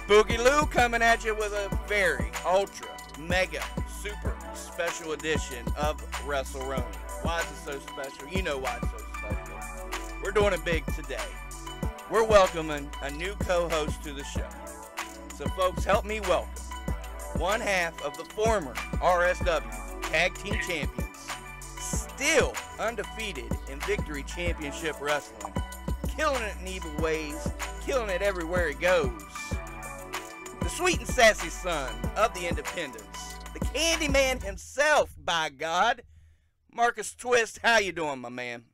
Spooky Lou coming at you with a very ultra mega super special edition of WrestleRoni. Why is it so special? You know why it's so special. We're doing it big today. We're welcoming a new co-host to the show. So folks, help me welcome one half of the former RSW Tag Team Champions, still undefeated in Victory Championship Wrestling, killing it in evil ways, killing it everywhere he goes. The sweet and sassy son of the Independents, the Candyman himself, by God, Marcus Twist. How you doing, my man?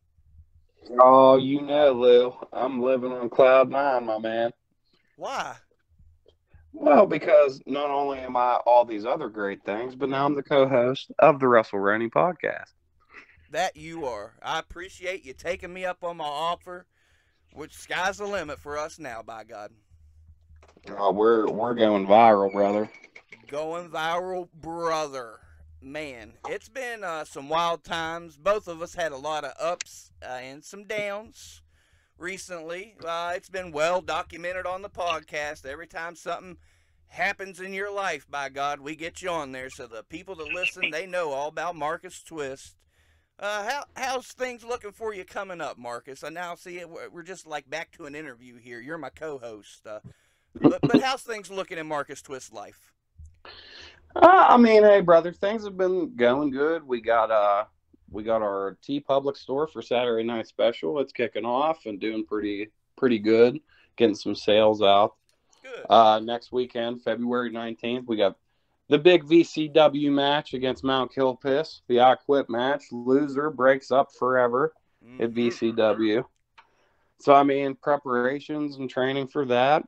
Oh, you know, Lou, I'm living on cloud nine, my man. Why? Well, because not only am I all these other great things, but now I'm the co-host of the WrestleRoni podcast. That you are. I appreciate you taking me up on my offer, which sky's the limit for us now, by God. Oh, we're going viral, brother. Going viral, brother. Man, it's been some wild times. Both of us had a lot of ups and some downs recently. It's been well documented on the podcast. Every time something happens in your life, by God, we get you on there. So the people that listen, they know all about Marcus Twist. How's things looking for you coming up, Marcus? I now see it. We're just like back to an interview here. You're my co-host. But how's things looking in Marcus Twist's life? I mean, hey, brother, things have been going good. We got our T Public store for Saturday Night Special. It's kicking off and doing pretty good, getting some sales out. Good. Next weekend, February 19th, we got the big VCW match against Mount Kilpiss, the I Quit match. Loser breaks up forever at VCW. So, I mean, preparations and training for that.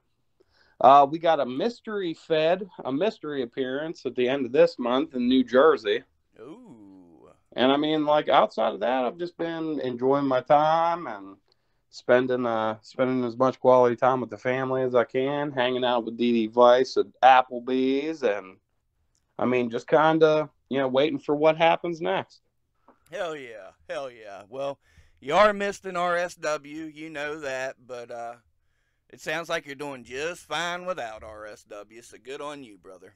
We got a mystery appearance at the end of this month in New Jersey. Ooh. And I mean, like, outside of that, I've just been enjoying my time and spending as much quality time with the family as I can, hanging out with DD Vice at Applebee's, and I mean, just kind of, waiting for what happens next. Hell yeah. Well, you are missed in RSW, you know that, but it sounds like you're doing just fine without RSW, so good on you, brother.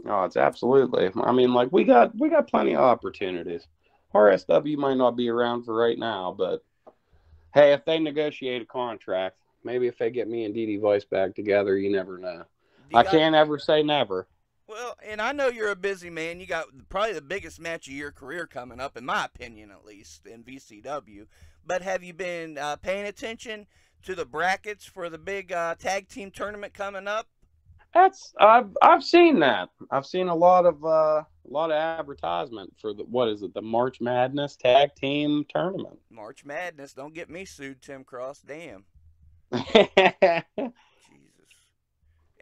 Oh, it's absolutely. I mean, like, we got plenty of opportunities. RSW might not be around for right now, but hey, if they negotiate a contract, maybe if they get me and DD Vice back together, you never know. I can't ever say never. Well, and I know you're a busy man. You got probably the biggest match of your career coming up, in my opinion, at least, in VCW. But have you been paying attention to the brackets for the big tag team tournament coming up? I've seen that. I've seen a lot of advertisement for the March Madness tag team tournament. March Madness, don't get me sued, Tim Cross. Damn. Jesus.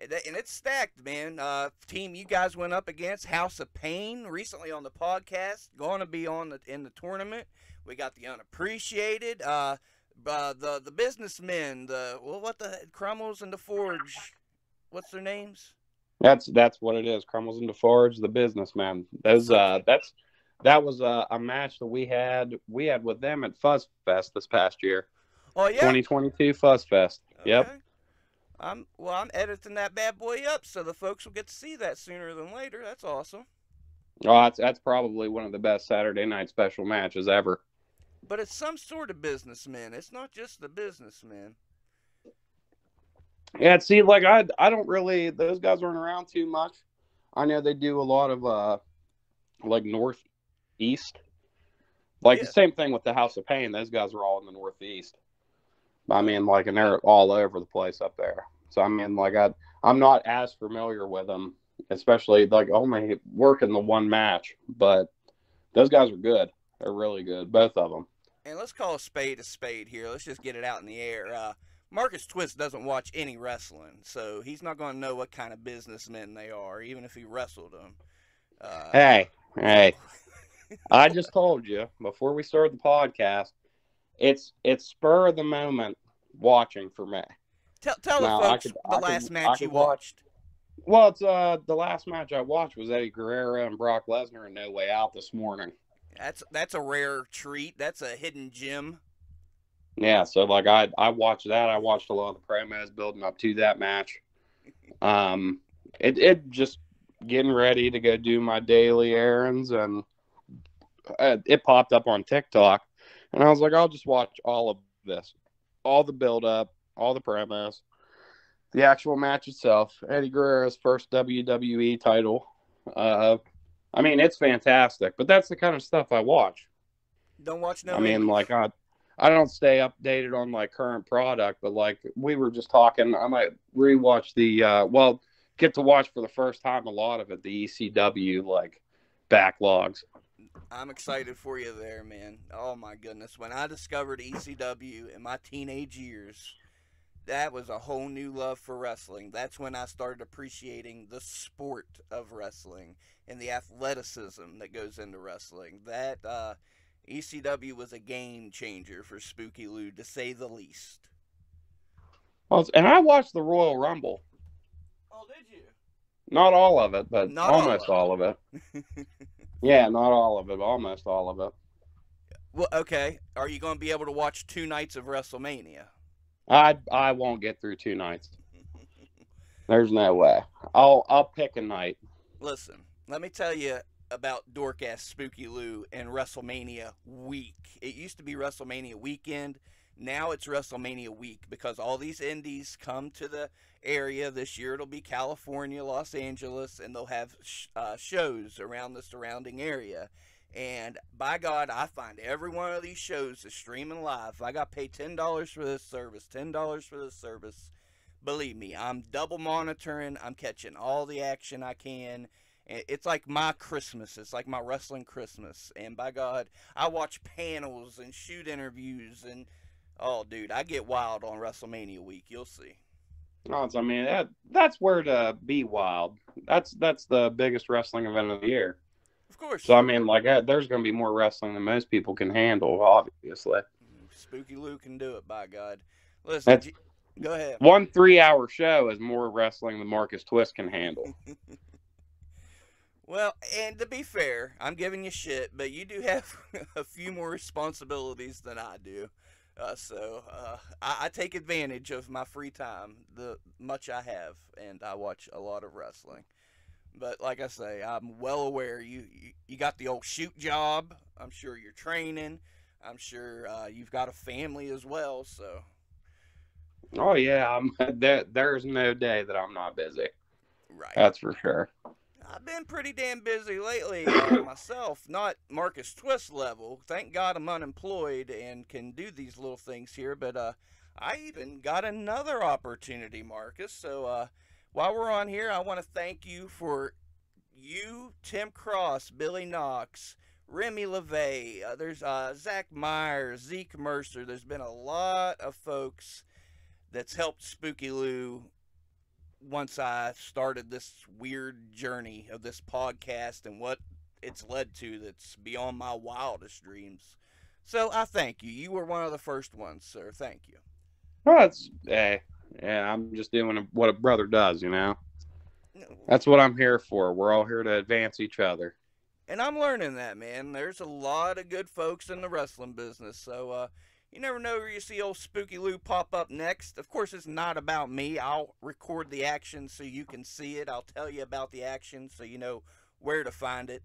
And it's stacked, man. Team you guys went up against, House of Pain, recently on the podcast, going to be in the tournament. We got the Unappreciated, the businessmen, the Crummels and the Forge. What's their names? That's what it is. Crummels and DeForge, the businessman. That was a match that we had with them at Fuzz Fest this past year. Oh yeah, 2022 Fuzz Fest. Okay. Yep. I'm editing that bad boy up so the folks will get to see that sooner than later. That's awesome. Oh, that's probably one of the best Saturday Night Special matches ever. But it's some sort of businessman. It's not just the businessman. Yeah, see, like I don't really. Those guys aren't around too much. I know they do a lot of like northeast. The same thing with the House of Pain. Those guys are all in the northeast. I mean, like, and they're all over the place up there. So I mean, like, I'm not as familiar with them, especially like only working the one match. But those guys are good. They're really good, both of them. And let's call a spade here. Let's just get it out in the air. Marcus Twist doesn't watch any wrestling, so he's not going to know what kind of businessmen they are, even if he wrestled them. Hey, I just told you before we started the podcast, it's spur of the moment watching for me. Tell the folks the last match you watched. Well, it's the last match I watched was Eddie Guerrero and Brock Lesnar in No Way Out this morning. That's a rare treat. That's a hidden gem. Yeah, so like I watched that. I watched a lot of the promos building up to that match. Um, it just getting ready to go do my daily errands, and it popped up on TikTok, and I was like, I'll just watch all of this, all the build up, all the promos, the actual match itself, Eddie Guerrero's first WWE title. Uh, I mean, it's fantastic, but that's the kind of stuff I watch. Don't watch I no mean, indies. like I don't stay updated on like current product, but like we were just talking, I might rewatch the get to watch for the first time a lot of it, the ECW like backlogs. I'm excited for you there, man. Oh my goodness. When I discovered ECW in my teenage years, that was a whole new love for wrestling. That's when I started appreciating the sport of wrestling and the athleticism that goes into wrestling. That ECW was a game changer for Spooky Lou, to say the least. Well, and I watched the Royal Rumble. Oh, did you? Not all of it, but Not all almost of all of it. it. Yeah, not all of it, but almost all of it. Well, okay. Are you going to be able to watch 2 nights of WrestleMania? I won't get through 2 nights. There's no way. I'll pick a night. Listen, let me tell you about dork ass Spooky Lou and WrestleMania week. It used to be WrestleMania weekend. Now it's WrestleMania week because all these indies come to the area. This year it'll be California, Los Angeles, and they'll have shows around the surrounding area. And by God, I find every one of these shows is streaming live. I got to pay $10 for this service, $10 for this service. Believe me, I'm double monitoring. I'm catching all the action I can. It's like my Christmas. It's like my wrestling Christmas. And by God, I watch panels and shoot interviews. And, oh, dude, I get wild on WrestleMania week. You'll see. No, I mean that's where to be wild. That's the biggest wrestling event of the year. Of So course. I mean, like there's going to be more wrestling than most people can handle. Obviously, Spooky Lou can do it, by God. Listen, that's go ahead. one 3 hour show is more wrestling than Marcus Twist can handle. Well, and to be fair, I'm giving you shit, but you do have a few more responsibilities than I do. I take advantage of my free time, the much I have, and I watch a lot of wrestling. But like I say, I'm well aware you got the old shoot job. I'm sure you're training. I'm sure you've got a family as well. So Oh yeah, there's no day that I'm not busy. right. That's for sure. I've been pretty damn busy lately myself, not Marcus Twist level. Thank God I'm unemployed and can do these little things here, but I even got another opportunity, Marcus. So while we're on here, I want to thank you for you, Tim Cross, Billy Knox, Remy LeVay, there's Zach Myers, Zeke Mercer. There's been a lot of folks that's helped Spooky Lou once I started this weird journey of this podcast and what it's led to that's beyond my wildest dreams. So I thank you. You were one of the first ones, sir. Thank you. Well, it's yeah. I'm just doing what a brother does, you know. That's what I'm here for. We're all here to advance each other. And I'm learning that, man. There's a lot of good folks in the wrestling business. So you never know where you see old Spooky Lou pop up next. Of course, it's not about me. I'll record the action so you can see it. I'll tell you about the action so you know where to find it.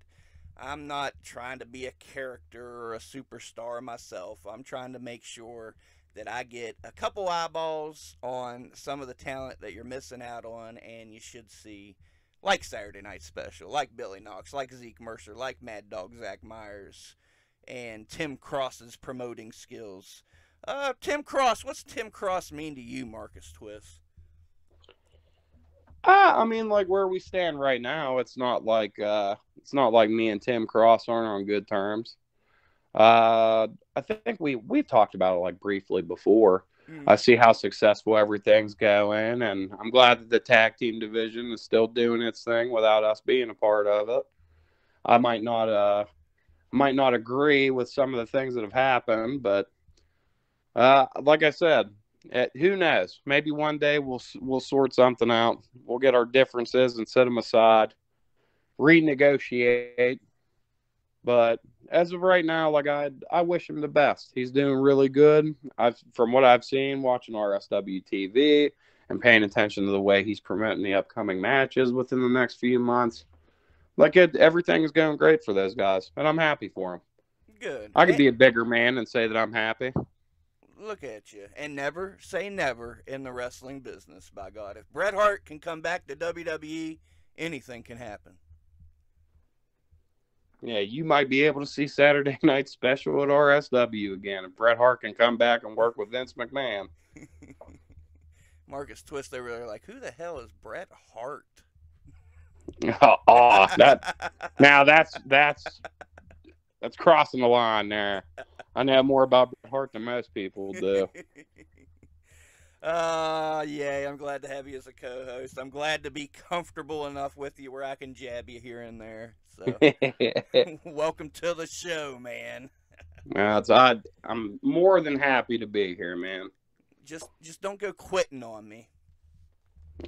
I'm not trying to be a character or a superstar myself. I'm trying to make sure that I get a couple eyeballs on some of the talent that you're missing out on, and you should see, like Saturday Night Special, like Billy Knox, like Zeke Mercer, like Mad Dog Zach Myers, and Tim Cross's promoting skills. Tim Cross, what's Tim Cross mean to you, Marcus Twist? I mean, like where we stand right now, it's not like me and Tim Cross aren't on good terms. I think we've talked about it like briefly before. Mm. I see how successful everything's going, and I'm glad that the tag team division is still doing its thing without us being a part of it. I might not agree with some of the things that have happened, but like I said, who knows? Maybe one day we'll sort something out. We'll get our differences and set them aside, renegotiate. But as of right now, like I wish him the best. He's doing really good. From what I've seen, watching RSW TV and paying attention to the way he's promoting the upcoming matches within the next few months. Everything is going great for those guys, and I'm happy for them. Good. I could be a bigger man and say that I'm happy. Look at you. And never say never in the wrestling business, by God. If Bret Hart can come back to WWE, anything can happen. Yeah, you might be able to see Saturday Night Special at RSW again if Bret Hart can come back and work with Vince McMahon. Marcus Twist over there like, who the hell is Bret Hart? That's crossing the line there. I know more about Bret Hart than most people do. Yeah, I'm glad to have you as a co-host. I'm glad to be comfortable enough with you where I can jab you here and there. So, welcome to the show, man. I'm more than happy to be here, man. Just don't go quitting on me.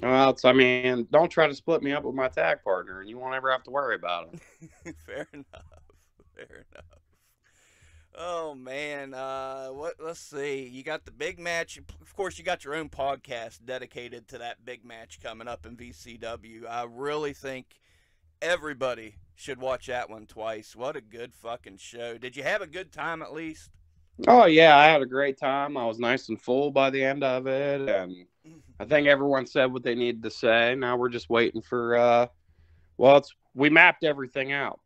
Well, don't try to split me up with my tag partner, and you won't ever have to worry about it. Fair enough. Fair enough. Oh man, let's see. You got the big match. Of course, you got your own podcast dedicated to that big match coming up in VCW. I really think everybody should watch that one twice. What a good fucking show. Did you have a good time at least? Oh yeah, I had a great time. I was nice and full by the end of it, and I think everyone said what they needed to say. Now we're just waiting for we mapped everything out.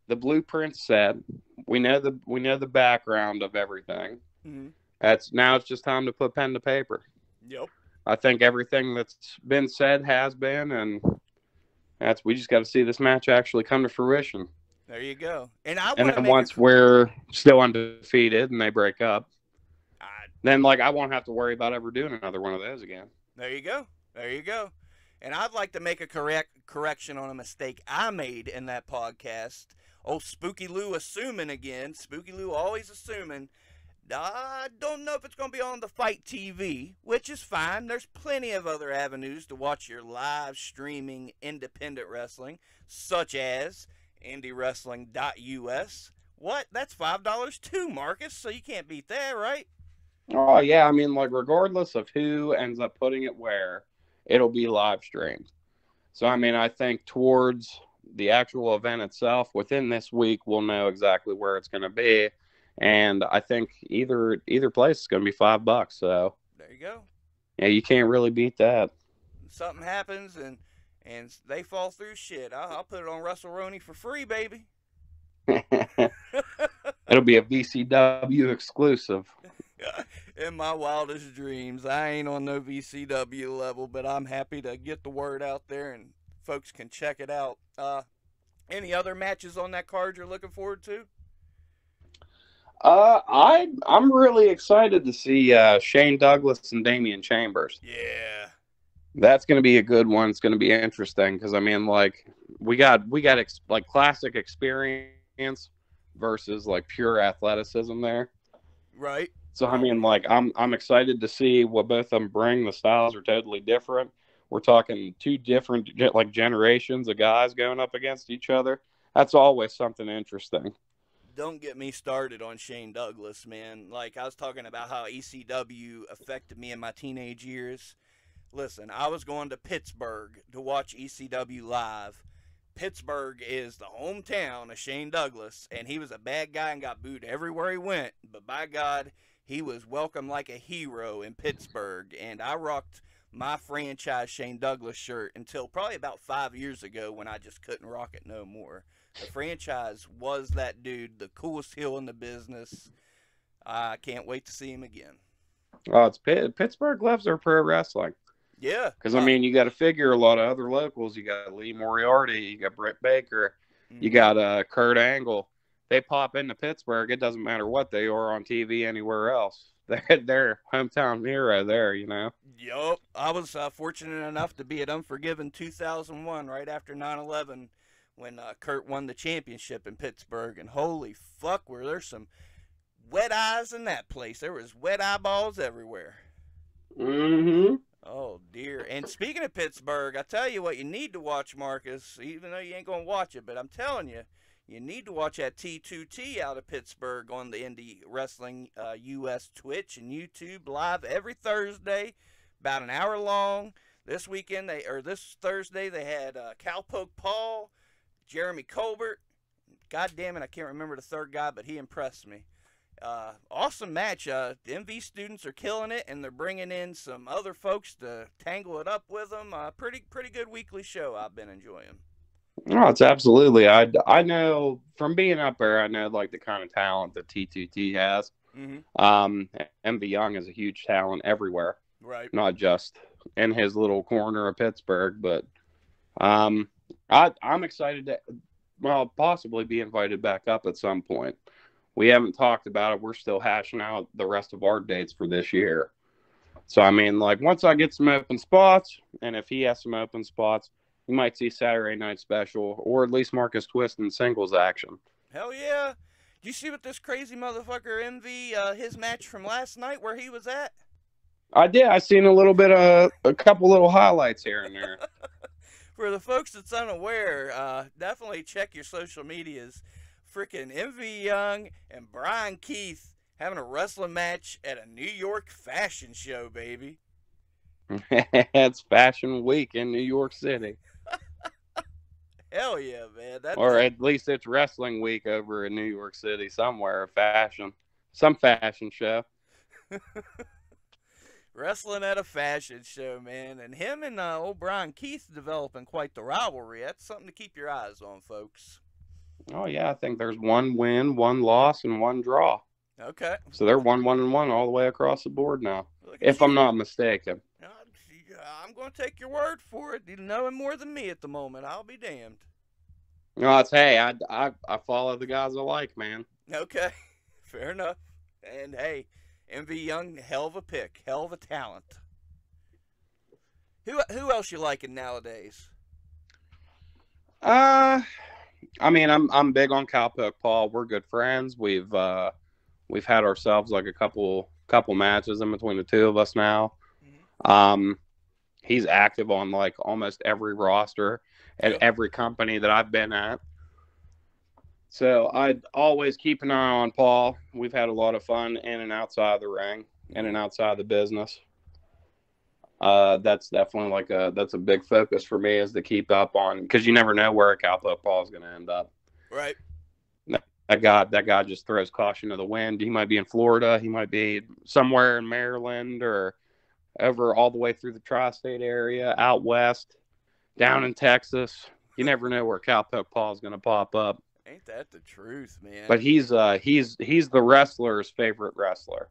The blueprint said we know the background of everything. Mm-hmm. It's just time to put pen to paper. Yep. I think everything that's been said has been, and we just got to see this match actually come to fruition. There you go. And then once we're still undefeated and they break up, then I won't have to worry about ever doing another one of those again. There you go. There you go. And I'd like to make a correction on a mistake I made in that podcast. Oh, Spooky Lou assuming again. Spooky Lou always assuming. I don't know if it's going to be on the Fight TV, which is fine. There's plenty of other avenues to watch your live streaming independent wrestling, such as IndieWrestling.us. What? That's $5 too, Marcus, so you can't beat that, right? Oh, yeah. Regardless of who ends up putting it where, it'll be live streamed. So, I think towards the actual event itself, within this week, we'll know exactly where it's going to be. And I think either place is going to be $5. So there you go. Yeah, you can't really beat that. Something happens and they fall through shit. I'll put it on WrestleRoni for free, baby. It'll be a VCW exclusive. In my wildest dreams, I ain't on no VCW level, but I'm happy to get the word out there and folks can check it out. Any other matches on that card you're looking forward to? I'm really excited to see Shane Douglas and Damian Chambers. Yeah, that's going to be a good one. It's going to be interesting because we got classic experience versus pure athleticism there. Right. So I'm excited to see what both of them bring. The styles are totally different. We're talking two different generations of guys going up against each other. That's always something interesting. Don't get me started on Shane Douglas, man. I was talking about how ECW affected me in my teenage years. Listen, I was going to Pittsburgh to watch ECW live. Pittsburgh is the hometown of Shane Douglas, and he was a bad guy and got booed everywhere he went. But by God, he was welcomed like a hero in Pittsburgh, and I rocked my franchise Shane Douglas shirt until probably about 5 years ago when I just couldn't rock it no more. The franchise was that dude, the coolest heel in the business. I can't wait to see him again. Oh, Pittsburgh loves their pro wrestling. Yeah. Because, you got to figure a lot of other locals. You got Lee Moriarty, you got Britt Baker, you got Kurt Angle. They pop into Pittsburgh. It doesn't matter what they are on TV anywhere else. They're hometown hero there, Yup. I was fortunate enough to be at Unforgiven 2001, right after 9/11, when Kurt won the championship in Pittsburgh. And holy fuck, were there some wet eyes in that place. There was wet eyeballs everywhere. Mm-hmm. Oh, dear. And speaking of Pittsburgh, I tell you what you need to watch, Marcus, even though you ain't going to watch it, but I'm telling you, you need to watch that T2T out of Pittsburgh on the Indie Wrestling US Twitch and YouTube live every Thursday, about an hour long. This Thursday they had Cowpoke Paul, Jeremy Colbert. God damn it, I can't remember the third guy, but he impressed me. Awesome match. The MV students are killing it, and they're bringing in some other folks to tangle it up with them. Pretty good weekly show. I've been enjoying. Oh, it's absolutely. I know from being up there, I know like the kind of talent that T2T has. MV Young is a huge talent everywhere, right? Not just in his little corner of Pittsburgh, but I'm excited to possibly be invited back up at some point. We haven't talked about it. We're still hashing out the rest of our dates for this year. So, I mean, like, once I get some open spots, and if he has some open spots, you might see Saturday Night Special, or at least Marcus Twist in singles action. Hell yeah. Do you see what this crazy motherfucker MV, his match from last night, where he was at? I did. I seen a couple little highlights here and there. For the folks that's unaware, definitely check your social medias. Freaking MV Young and Brian Keith having a wrestling match at a New York fashion show, baby. It's Fashion Week in New York City. Hell yeah, man. Or at least it's Wrestling Week over in New York City somewhere. Some fashion show. Wrestling at a fashion show, man. And him and old Brian Keith developing quite the rivalry. That's something to keep your eyes on, folks. Oh, yeah, I think there's one win, one loss, and one draw. Okay. So they're 1-1-1 all the way across the board now, if I'm not mistaken. I'm going to take your word for it. You know him more than me at the moment. I'll be damned. No, I follow the guys I like, man. Okay, fair enough. And hey, MV Young, hell of a pick, hell of a talent. Who else you liking nowadays? I mean, I'm big on Cowpoke Paul. We're good friends. We've had ourselves like a couple matches in between the two of us now. He's active on like almost every roster at every company that I've been at. So I always keep an eye on Paul. We've had a lot of fun in and outside the ring, in and outside the business. That's definitely that's a big focus for me, is to keep up on, because you never know where a Cowpoke Paul is going to end up. Right. That guy just throws caution to the wind. He might be in Florida. He might be somewhere in Maryland, or over all the way through the tri-state area, out west, down in Texas. You never know where Cowpoke Paul is going to pop up. Ain't that the truth, man? But he's the wrestler's favorite wrestler.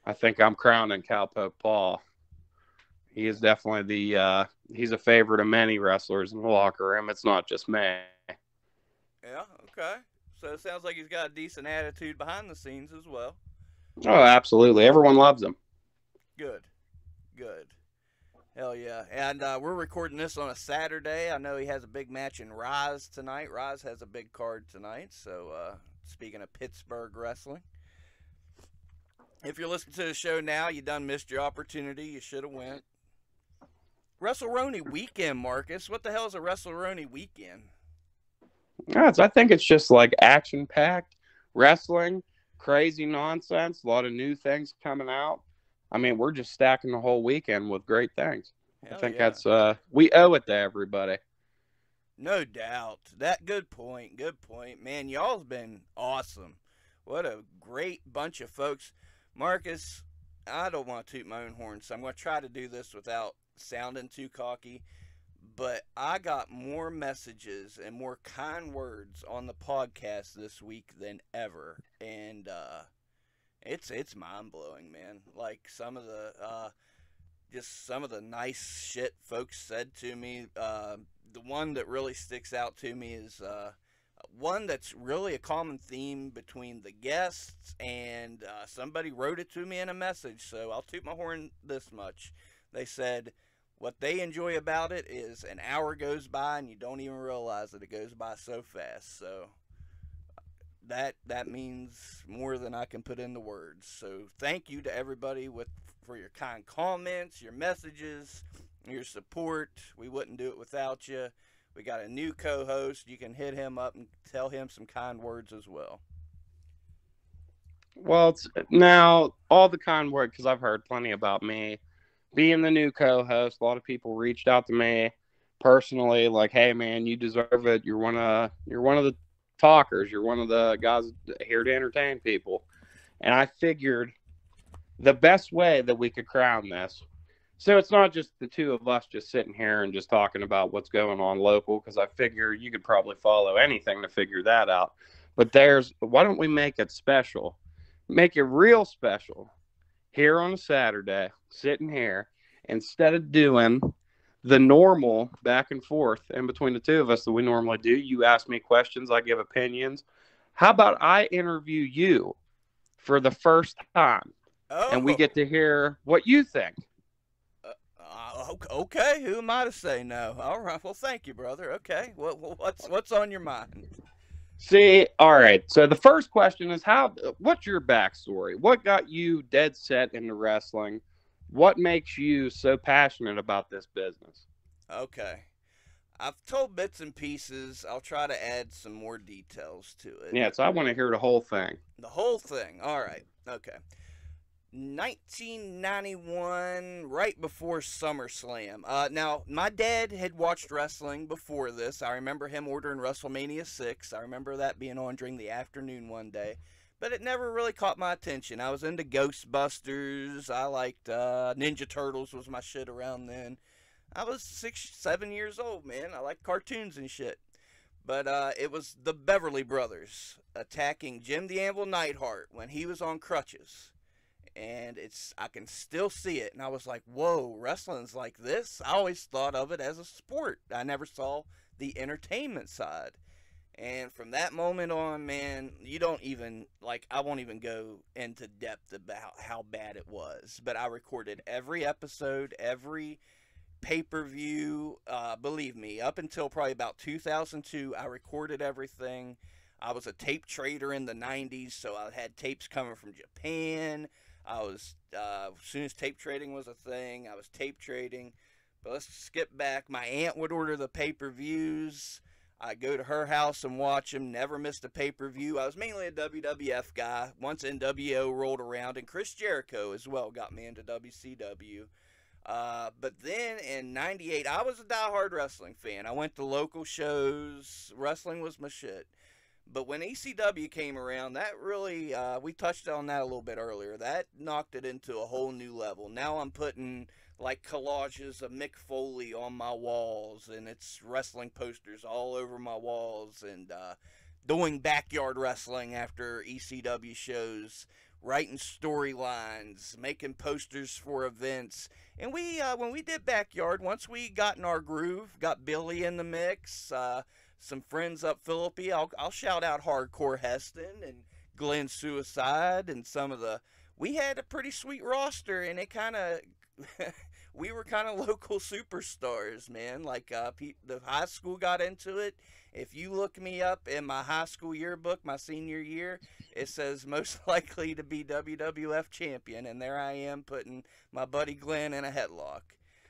I think I'm crowning Cowpoke Paul. He is definitely he's a favorite of many wrestlers in the locker room. It's not just me. Yeah, okay. So it sounds like he's got a decent attitude behind the scenes as well. Oh, absolutely. Everyone loves him. Good. Hell yeah. And we're recording this on a Saturday. I know he has a big match in Rise tonight. Rise has a big card tonight. So speaking of Pittsburgh wrestling, if you're listening to the show now, you done missed your opportunity. You should have went. WrestleRoni weekend, Marcus. What the hell is a WrestleRoni weekend? I think it's just like action-packed wrestling, crazy nonsense, a lot of new things coming out. I mean, we're just stacking the whole weekend with great things. Hell I think yeah. that's we owe it to everybody. No doubt. Good point, man. Y'all's been awesome. What a great bunch of folks. Marcus, I don't want to toot my own horn, so I'm going to try to do this without sounding too cocky, but I got more messages and more kind words on the podcast this week than ever, and it's mind-blowing, man. Like some of the nice shit folks said to me. The one that really sticks out to me is one that's really a common theme between the guests, and somebody wrote it to me in a message, so I'll toot my horn this much. They said what they enjoy about it is an hour goes by and you don't even realize that it goes by so fast. So that means more than I can put into words. So thank you to everybody for your kind comments, your messages, your support. We wouldn't do it without you. We got a new co-host. You can hit him up and tell him some kind words as well. Well, it's now all the kind word because I've heard plenty about me being the new co-host. A lot of people reached out to me personally, like, "Hey, man, you deserve it. You're one of the talkers. You're one of the guys here to entertain people." And I figured the best way that we could crown this, so it's not just the two of us just sitting here and just talking about what's going on local, because I figure you could probably follow anything to figure that out. But why don't we make it special? Make it real special here on a Saturday, sitting here, instead of doing the normal back and forth in between the two of us that we normally do. You ask me questions, I give opinions. How about I interview you for the first time and we Oh, get to hear what you think? okay. Who am I to say no? All right. Well, thank you, brother. Okay. What's on your mind? See, all right. So the first question is what's your backstory? What got you dead set into wrestling? What makes you so passionate about this business? Okay. I've told bits and pieces. I'll try to add some more details to it. Yeah, so I want to hear the whole thing. The whole thing. All right. Okay. 1991, right before SummerSlam. Now, my dad had watched wrestling before this. I remember him ordering WrestleMania 6. I remember that being on during the afternoon one day. But it never really caught my attention. I was into Ghostbusters. I liked Ninja Turtles was my shit around then. I was 6, 7 years old, man. I liked cartoons and shit. But it was the Beverly Brothers attacking Jim the Anvil Neidhart when he was on crutches. And I can still see it. And I was like, whoa, wrestling's like this? I always thought of it as a sport. I never saw the entertainment side. And from that moment on, man, you don't even, like, I won't even go into depth about how bad it was. But I recorded every episode, every pay-per-view. Believe me, up until probably about 2002, I recorded everything. I was a tape trader in the 90s, so I had tapes coming from Japan. I was, as soon as tape trading was a thing, I was tape trading. But let's skip back. My aunt would order the pay-per-views. I'd go to her house and watch them. Never missed a pay-per-view. I was mainly a WWF guy. Once NWO rolled around, and Chris Jericho as well got me into WCW. But then in 98, I was a diehard wrestling fan. I went to local shows. Wrestling was my shit. But when ECW came around, that really, we touched on that a little bit earlier. That knocked it into a whole new level. Now I'm putting, like, collages of Mick Foley on my walls, and it's wrestling posters all over my walls, and doing backyard wrestling after ECW shows, writing storylines, making posters for events. And we, when we did backyard, once we got in our groove, got Billy in the mix, some friends up Philippi. I'll shout out Hardcore Heston and Glenn Suicide and some of the. We had a pretty sweet roster, and it kind of. We were kind of local superstars, man. Like the high school got into it. If you look me up in my high school yearbook, my senior year, it says most likely to be WWF champion, and there I am putting my buddy Glenn in a headlock.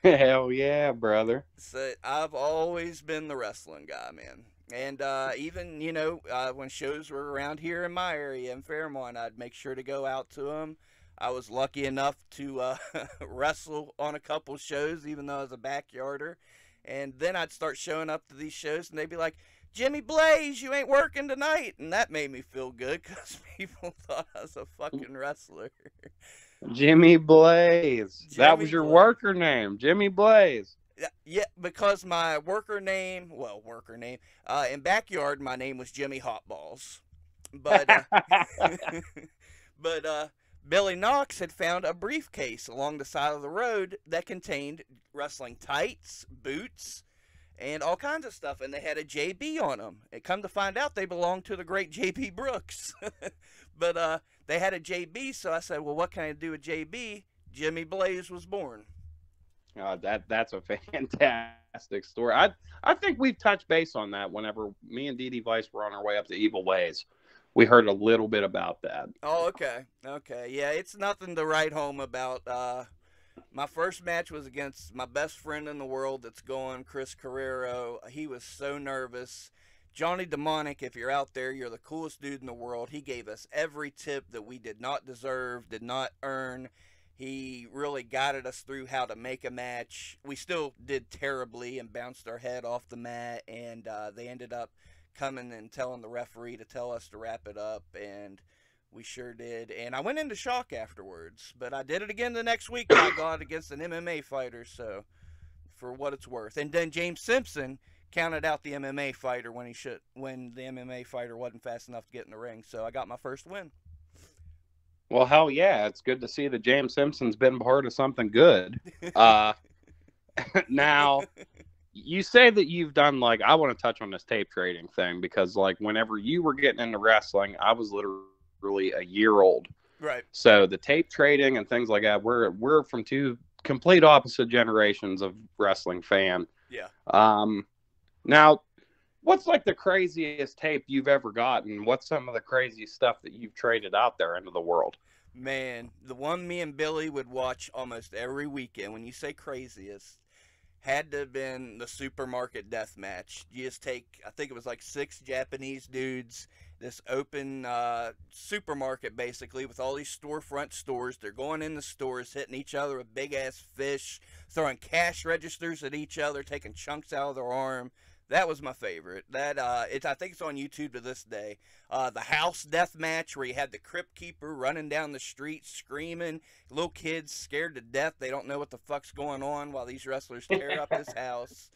Hell yeah, brother. So I've always been the wrestling guy, man. And even, when shows were around here in my area in Fairmont, I'd make sure to go out to them. I was lucky enough to wrestle on a couple shows, even though I was a backyarder. And then I'd start showing up to these shows, and they'd be like, Jimmy Blaze, you ain't working tonight. And that made me feel good because people thought I was a fucking wrestler. Jimmy Blaze. That was your Blaze. worker name, Jimmy Blaze. Yeah, because my worker name, in backyard, my name was Jimmy Hotballs. But, but Billy Knox had found a briefcase along the side of the road that contained wrestling tights, boots, and all kinds of stuff. And they had a JB on them. And come to find out, they belonged to the great JB Brooks. But they had a JB, so I said, well, what can I do with JB? Jimmy Blaze was born. That's a fantastic story. I think we've touched base on that whenever me and Dee Dee Vice were on our way up to Evil Ways. We heard a little bit about that. Oh, okay. Okay. Yeah, it's nothing to write home about. My first match was against my best friend in the world that's going, Chris Carrero. He was so nervous. Johnny Demonic, if you're out there, you're the coolest dude in the world. He gave us every tip that we did not deserve, did not earn. He really guided us through how to make a match. We still did terribly and bounced our head off the mat, and they ended up coming and telling the referee to tell us to wrap it up, and we sure did. And I went into shock afterwards, but I did it again the next week, by God, against an MMA fighter, so for what it's worth. And then James Simpson counted out the MMA fighter when the MMA fighter wasn't fast enough to get in the ring, so I got my first win. Well, hell yeah. It's good to see that James Simpson's been part of something good. Now, you say that you've done, like, I want to touch on this tape trading thing because, like, whenever you were getting into wrestling, I was literally a year old. Right. So the tape trading and things like that, we're from two complete opposite generations of wrestling fan. Yeah. Now, what's like the craziest tape you've ever gotten? What's some of the crazy stuff that you've traded out there into the world? Man, the one me and Billy would watch almost every weekend, when you say craziest, had to have been the supermarket death match. You just take, I think it was like 6 Japanese dudes, this open supermarket basically with all these storefront stores. They're going in the stores, hitting each other with big ass fish, throwing cash registers at each other, taking chunks out of their arm. That was my favorite. That I think it's on YouTube to this day. The house death match where you had the crypt keeper running down the street screaming, little kids scared to death. They don't know what the fuck's going on while these wrestlers tear up this house.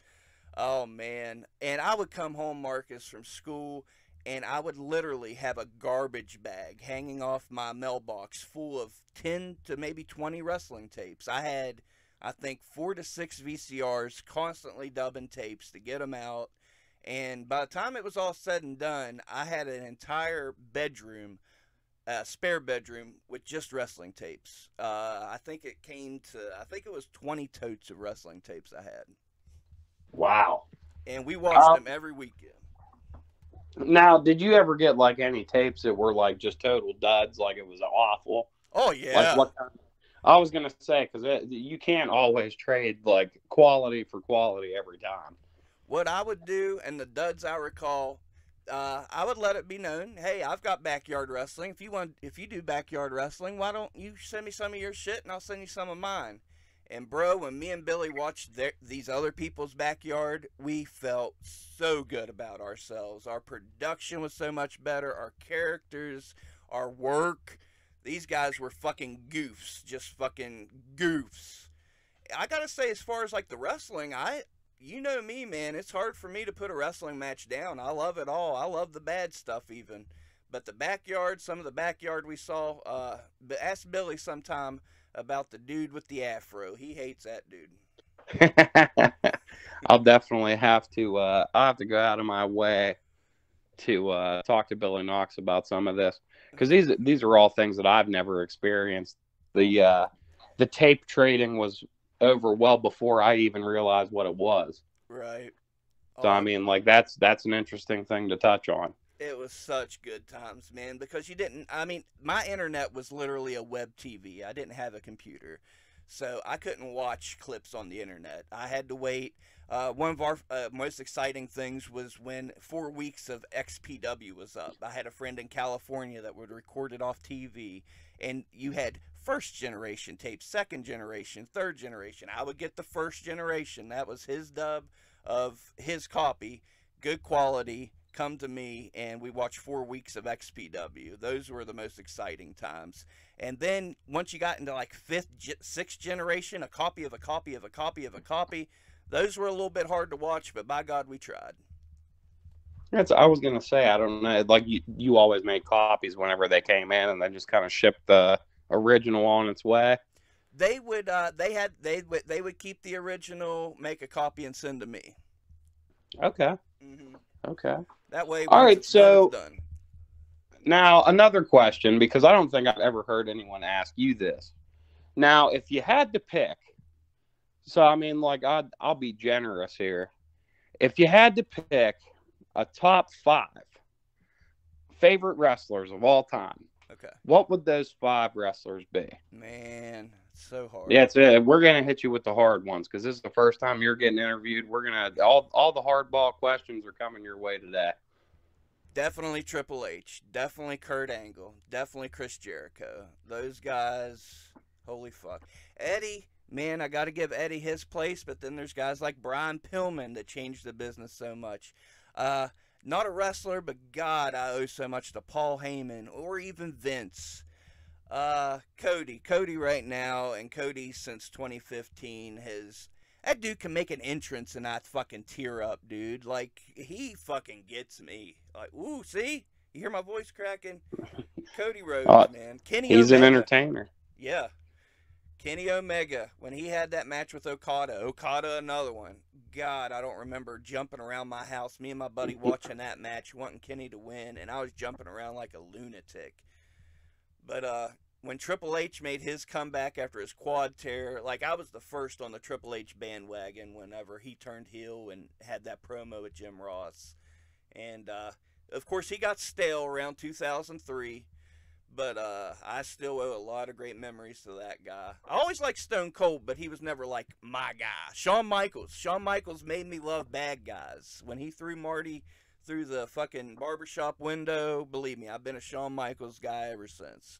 Oh man! And I would come home, Marcus, from school, and I would literally have a garbage bag hanging off my mailbox full of 10 to maybe 20 wrestling tapes. I had, I think, 4 to 6 VCRs, constantly dubbing tapes to get them out. And by the time it was all said and done, I had an entire bedroom, spare bedroom, with just wrestling tapes. I think it was 20 totes of wrestling tapes I had. Wow. And we watched them every weekend. Now, did you ever get like any tapes that were like just total duds, like it was awful? Oh, yeah. Like what kind? I was going to say, because you can't always trade like quality for quality every time. What I would do, and the duds I recall, I would let it be known, hey, I've got backyard wrestling. If you do backyard wrestling, why don't you send me some of your shit and I'll send you some of mine. And bro, when me and Billy watched these other people's backyard, we felt so good about ourselves. Our production was so much better. Our characters, our work. These guys were fucking goofs, just fucking goofs. I gotta say, as far as like the wrestling, you know me, man. It's hard for me to put a wrestling match down. I love it all. I love the bad stuff even. But the backyard, some of the backyard we saw, ask Billy sometime about the dude with the afro. He hates that dude. I'll definitely have to, I'll have to go out of my way to talk to Billy Knox about some of this. Because these are all things that I've never experienced. The tape trading was over well before I even realized what it was. Right. So I mean, like that's an interesting thing to touch on. It was such good times, man, because my internet was literally a web TV. I didn't have a computer, so I couldn't watch clips on the internet. I had to wait. One of our most exciting things was when 4 weeks of XPW was up. I had a friend in California that would record it off TV, and you had first generation tapes, second generation, third generation. I would get the first generation. That was his dub of his copy, good quality. Come to me, and we watched 4 weeks of XPW. Those were the most exciting times. And then once you got into like sixth generation, a copy of a copy of a copy of a copy, those were a little bit hard to watch, but by God, we tried. I was gonna say, I don't know, like you always made copies whenever they came in, and then just kind of shipped the original on its way. They would they would keep the original, make a copy, and send to me. Okay. Mm-hmm. Okay. That way, all right. So done. Now another question, because I don't think I've ever heard anyone ask you this. Now, if you had to pick, so I mean, like I'll be generous here. If you had to pick a top 5 favorite wrestlers of all time, okay, what would those 5 wrestlers be? Man, So hard. Yeah, we're gonna hit you with the hard ones because this is the first time you're getting interviewed. We're gonna all the hardball questions are coming your way today. Definitely Triple H. Definitely Kurt Angle. Definitely Chris Jericho. Those guys, holy fuck. Eddie, man, I got to give Eddie his place, but then there's guys like Brian Pillman that changed the business so much. Not a wrestler, but God, I owe so much to Paul Heyman or even Vince. Cody right now, and Cody since 2015 has. That dude can make an entrance and I fucking tear up, dude. Like, he fucking gets me. Like, ooh, see? You hear my voice cracking? Cody Rhodes, man. Kenny He's Omega. an entertainer. Yeah. Kenny Omega, when he had that match with Okada, another one. God, I don't remember jumping around my house, me and my buddy watching that match, wanting Kenny to win, and I was jumping around like a lunatic. But, when Triple H made his comeback after his quad tear, like, I was the first on the Triple H bandwagon whenever he turned heel and had that promo with Jim Ross. And, of course, he got stale around 2003, but I still owe a lot of great memories to that guy. I always liked Stone Cold, but he was never, like, my guy. Shawn Michaels made me love bad guys. When he threw Marty through the fucking barbershop window, believe me, I've been a Shawn Michaels guy ever since.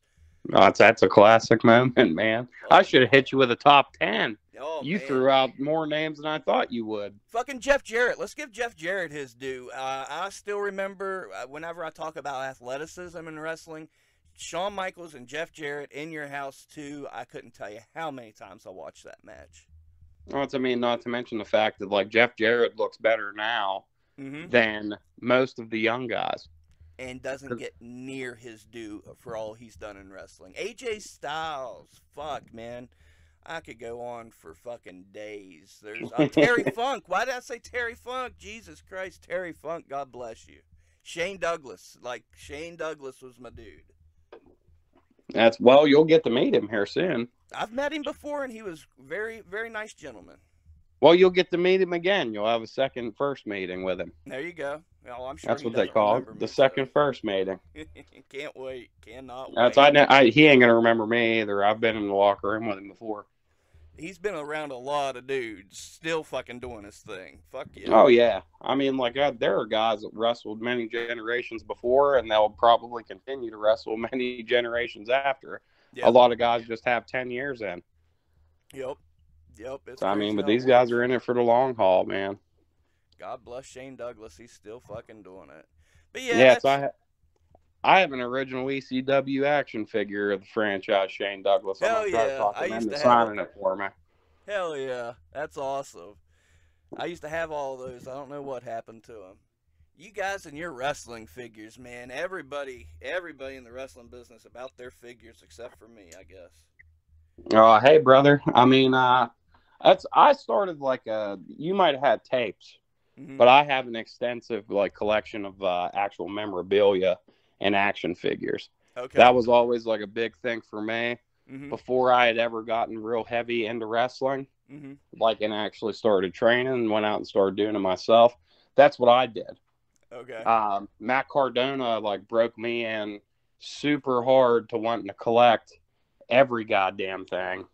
Oh, that's a classic moment, man. I should have hit you with a top 10. Oh, you man. threw out more names than I thought you would. Fucking Jeff Jarrett. Let's give Jeff Jarrett his due. I still remember whenever I talk about athleticism in wrestling, Shawn Michaels and Jeff Jarrett in your house too. I couldn't tell you how many times I watched that match. Well, not to mention the fact that like Jeff Jarrett looks better now than most of the young guys. And doesn't get near his due for all he's done in wrestling. AJ Styles, fuck, man. I could go on for fucking days. There's Terry Funk. Why did I say Terry Funk? Jesus Christ, Terry Funk, God bless you. Shane Douglas. Like, Shane Douglas was my dude. Well, you'll get to meet him here soon. I've met him before, and he was very, very nice gentleman. Well, you'll get to meet him again. You'll have a first meeting with him. There you go. Well, I'm sure that's what they call it, the first meeting. Can't wait. Cannot wait. He ain't going to remember me either. I've been in the locker room with him before. He's been around a lot of dudes, still fucking doing his thing. Fuck yeah. Oh, yeah. I mean, like, there are guys that wrestled many generations before, and they'll probably continue to wrestle many generations after. Yep. A lot of guys just have 10 years in. Yep. So, I mean, but these guys are in it for the long haul, man. God bless Shane Douglas. He's still fucking doing it. But yeah. I have an original ECW action figure of the franchise Shane Douglas. Hell yeah. I used to signing it for me. Hell yeah. That's awesome. I used to have all those. I don't know what happened to them. You guys and your wrestling figures, man. Everybody in the wrestling business about their figures except for me, I guess. Oh, hey, brother. I mean, I started you might have had tapes, but I have an extensive collection of actual memorabilia and action figures. Okay. That was always a big thing for me before I had ever gotten real heavy into wrestling, and actually started training and went out and started doing it myself. That's what I did. Okay. Matt Cardona broke me in super hard to wanting to collect every goddamn thing.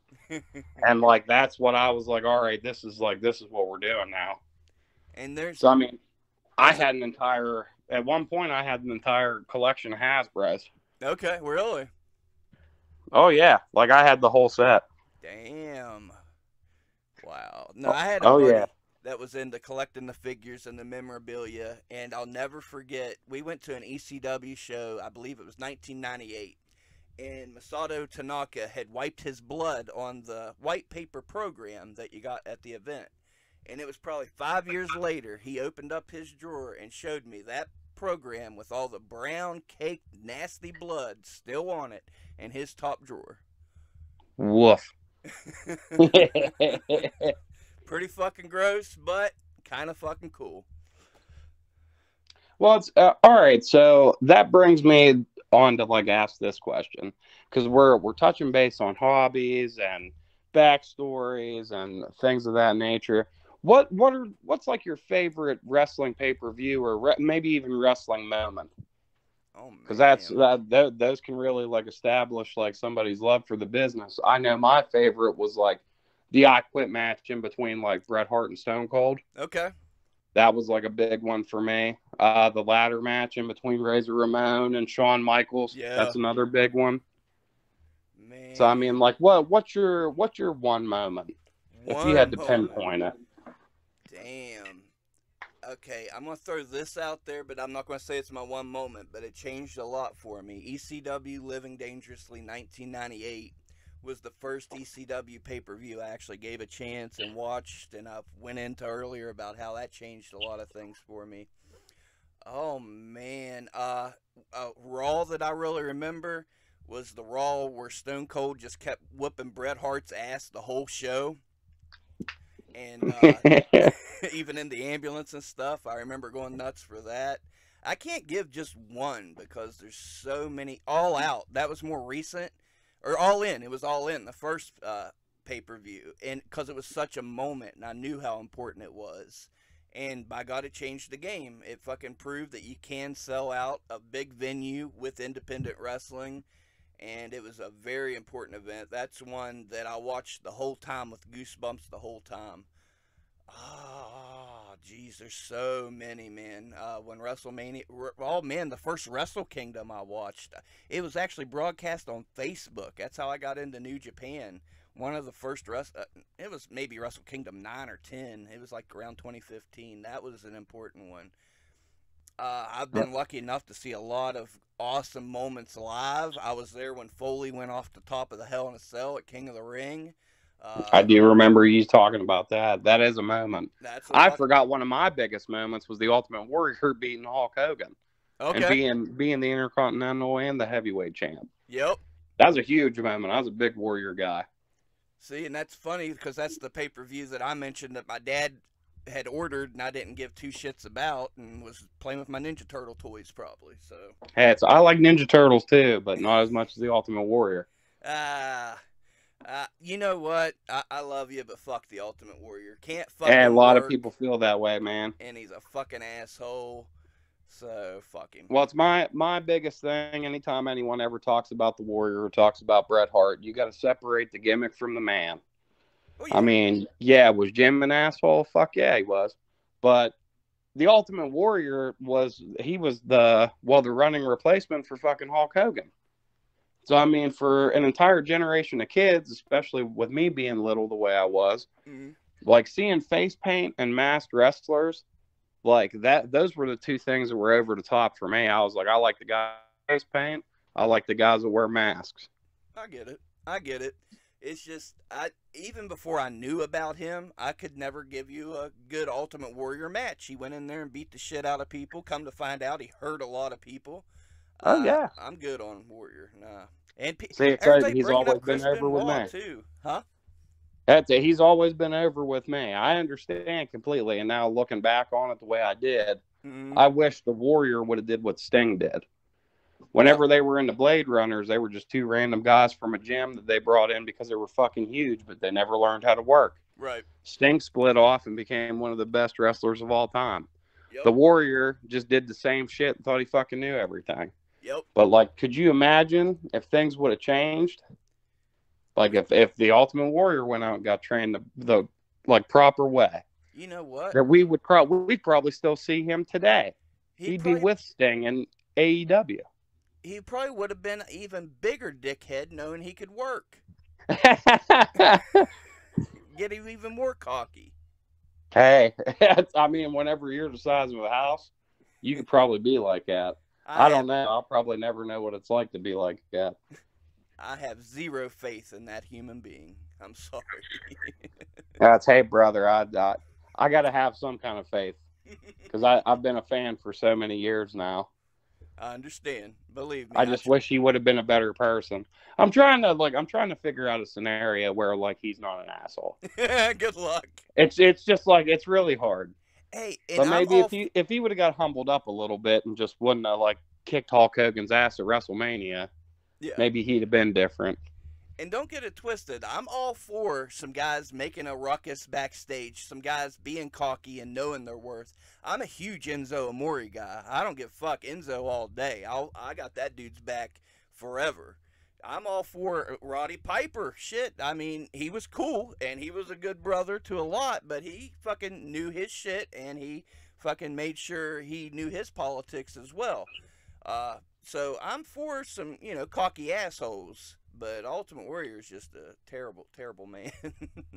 And that's what I was like, all right, this is what we're doing now. And at one point I had an entire collection of Hasbros. Okay, really? Oh yeah, I had the whole set. Damn. Wow. No, I had a buddy that was into collecting the figures and the memorabilia, and I'll never forget, we went to an ECW show, I believe it was 1998. And Masato Tanaka had wiped his blood on the white paper program that you got at the event. And it was probably 5 years later, he opened up his drawer and showed me that program with all the brown caked nasty blood still on it in his top drawer. Woof. Pretty fucking gross, but kind of fucking cool. Well, it's all right. So that brings me on to ask this question, because we're touching base on hobbies and backstories and things of that nature. What's your favorite wrestling pay-per-view or maybe even wrestling moment? Oh because man. those can really like establish like somebody's love for the business. I know my favorite was like the I Quit match in between like Bret Hart and Stone Cold. Okay. That was like a big one for me. The ladder match in between Razor Ramon and Shawn Michaels. Yeah. That's another big one. So I mean, Man. like, what's your one moment if you had One to moment. pinpoint it? Damn. Okay, I'm gonna throw this out there, but I'm not gonna say it's my one moment. But it changed a lot for me. ECW Living Dangerously 1998 was the first ECW pay-per-view I actually gave a chance and watched, and I went into earlier about how that changed a lot of things for me. Oh man, Raw that I really remember was the Raw where Stone Cold just kept whooping Bret Hart's ass the whole show, and even in the ambulance and stuff. I remember going nuts for that. I can't give just one because there's so many. All Out, that was more recent, or All In. It was All In, the first pay per view, and because it was such a moment, and I knew how important it was. And by God, it changed the game. It fucking proved that you can sell out a big venue with independent wrestling, and it was a very important event. That's one that I watched the whole time with goosebumps the whole time. Oh, geez, there's so many, man. When WrestleMania, oh man, the first Wrestle Kingdom I watched, it was actually broadcast on Facebook. That's how I got into New Japan. One of the first it was maybe Wrestle Kingdom 9 or 10. It was like around 2015. That was an important one. I've been lucky enough to see a lot of awesome moments live. I was there when Foley went off the top of the Hell in a Cell at King of the Ring. I do remember you talking about that. That is a moment. That's a I fuck. forgot one of my biggest moments was the Ultimate Warrior beating Hulk Hogan and Okay. being the Intercontinental and the Heavyweight champ. Yep. That was a huge moment. I was a big Warrior guy. See, and that's funny because that's the pay per view that I mentioned that my dad had ordered and I didn't give two shits about and was playing with my Ninja Turtle toys probably. So, Hey, I like Ninja Turtles too, but not as much as the Ultimate Warrior. uh, you know what? I love you, but fuck the Ultimate Warrior. Can't And a fucking lot of work, people feel that way, man. and he's a fucking asshole. So fuck him. Well, it's my biggest thing. Anytime anyone ever talks about the Warrior or talks about Bret Hart, you got to separate the gimmick from the man. Oh I yeah. mean, yeah, was Jim an asshole? Fuck yeah, he was. But the Ultimate Warrior was the running replacement for fucking Hulk Hogan. So I mean, for an entire generation of kids, especially with me being little the way I was, Mm-hmm. like seeing face paint and masked wrestlers, like that, those were the two things that were over the top for me. I was like, I like the guys with face paint. I like the guys that wear masks. I get it. I get it. It's just I even before I knew about him, I could never give you a good Ultimate Warrior match. He went in there and beat the shit out of people. Come to find out, he hurt a lot of people. Oh yeah. I'm good on Warrior. Nah. And See, it's everybody he's bringing always up been Chris over with Benoit me. too, huh? That's it. He's always been over with me. I understand completely. And now looking back on it the way I did, Mm-hmm. I wish the Warrior would have did what Sting did. Yep. Whenever they were in the Blade Runners, they were just two random guys from a gym that they brought in because they were fucking huge, but they never learned how to work. Right. Sting split off and became one of the best wrestlers of all time. Yep. The Warrior just did the same shit and thought he fucking knew everything. Yep. But, like, could you imagine if things would have changed? Like, if the Ultimate Warrior went out and got trained the proper way. You know what? That we'd probably still see him today. He'd be with Sting in AEW. He probably would have been an even bigger dickhead knowing he could work. Get him even more cocky. Hey, I mean, whenever you're the size of a house, you could probably be like that. I don't know. I'll probably never know what it's like to be like that. I have zero faith in that human being. I'm sorry. Hey, brother, I got to have some kind of faith because I've been a fan for so many years now. I understand. Believe me. I just wish he would have been a better person. I'm trying to figure out a scenario where like he's not an asshole. Good luck. It's just like it's really hard. Hey, but maybe if he would have got humbled up a little bit and just wouldn't have like kicked Hulk Hogan's ass at WrestleMania, maybe he'd have been different. And don't get it twisted. I'm all for some guys making a ruckus backstage, some guys being cocky and knowing their worth. I'm a huge Enzo Amore guy. I don't give a fuck Enzo all day. I got that dude's back forever. I'm all for Roddy Piper. Shit, I mean, he was cool and he was a good brother to a lot, but he fucking knew his shit and he fucking made sure he knew his politics as well. So I'm for some, cocky assholes, but Ultimate Warrior is just a terrible, terrible man.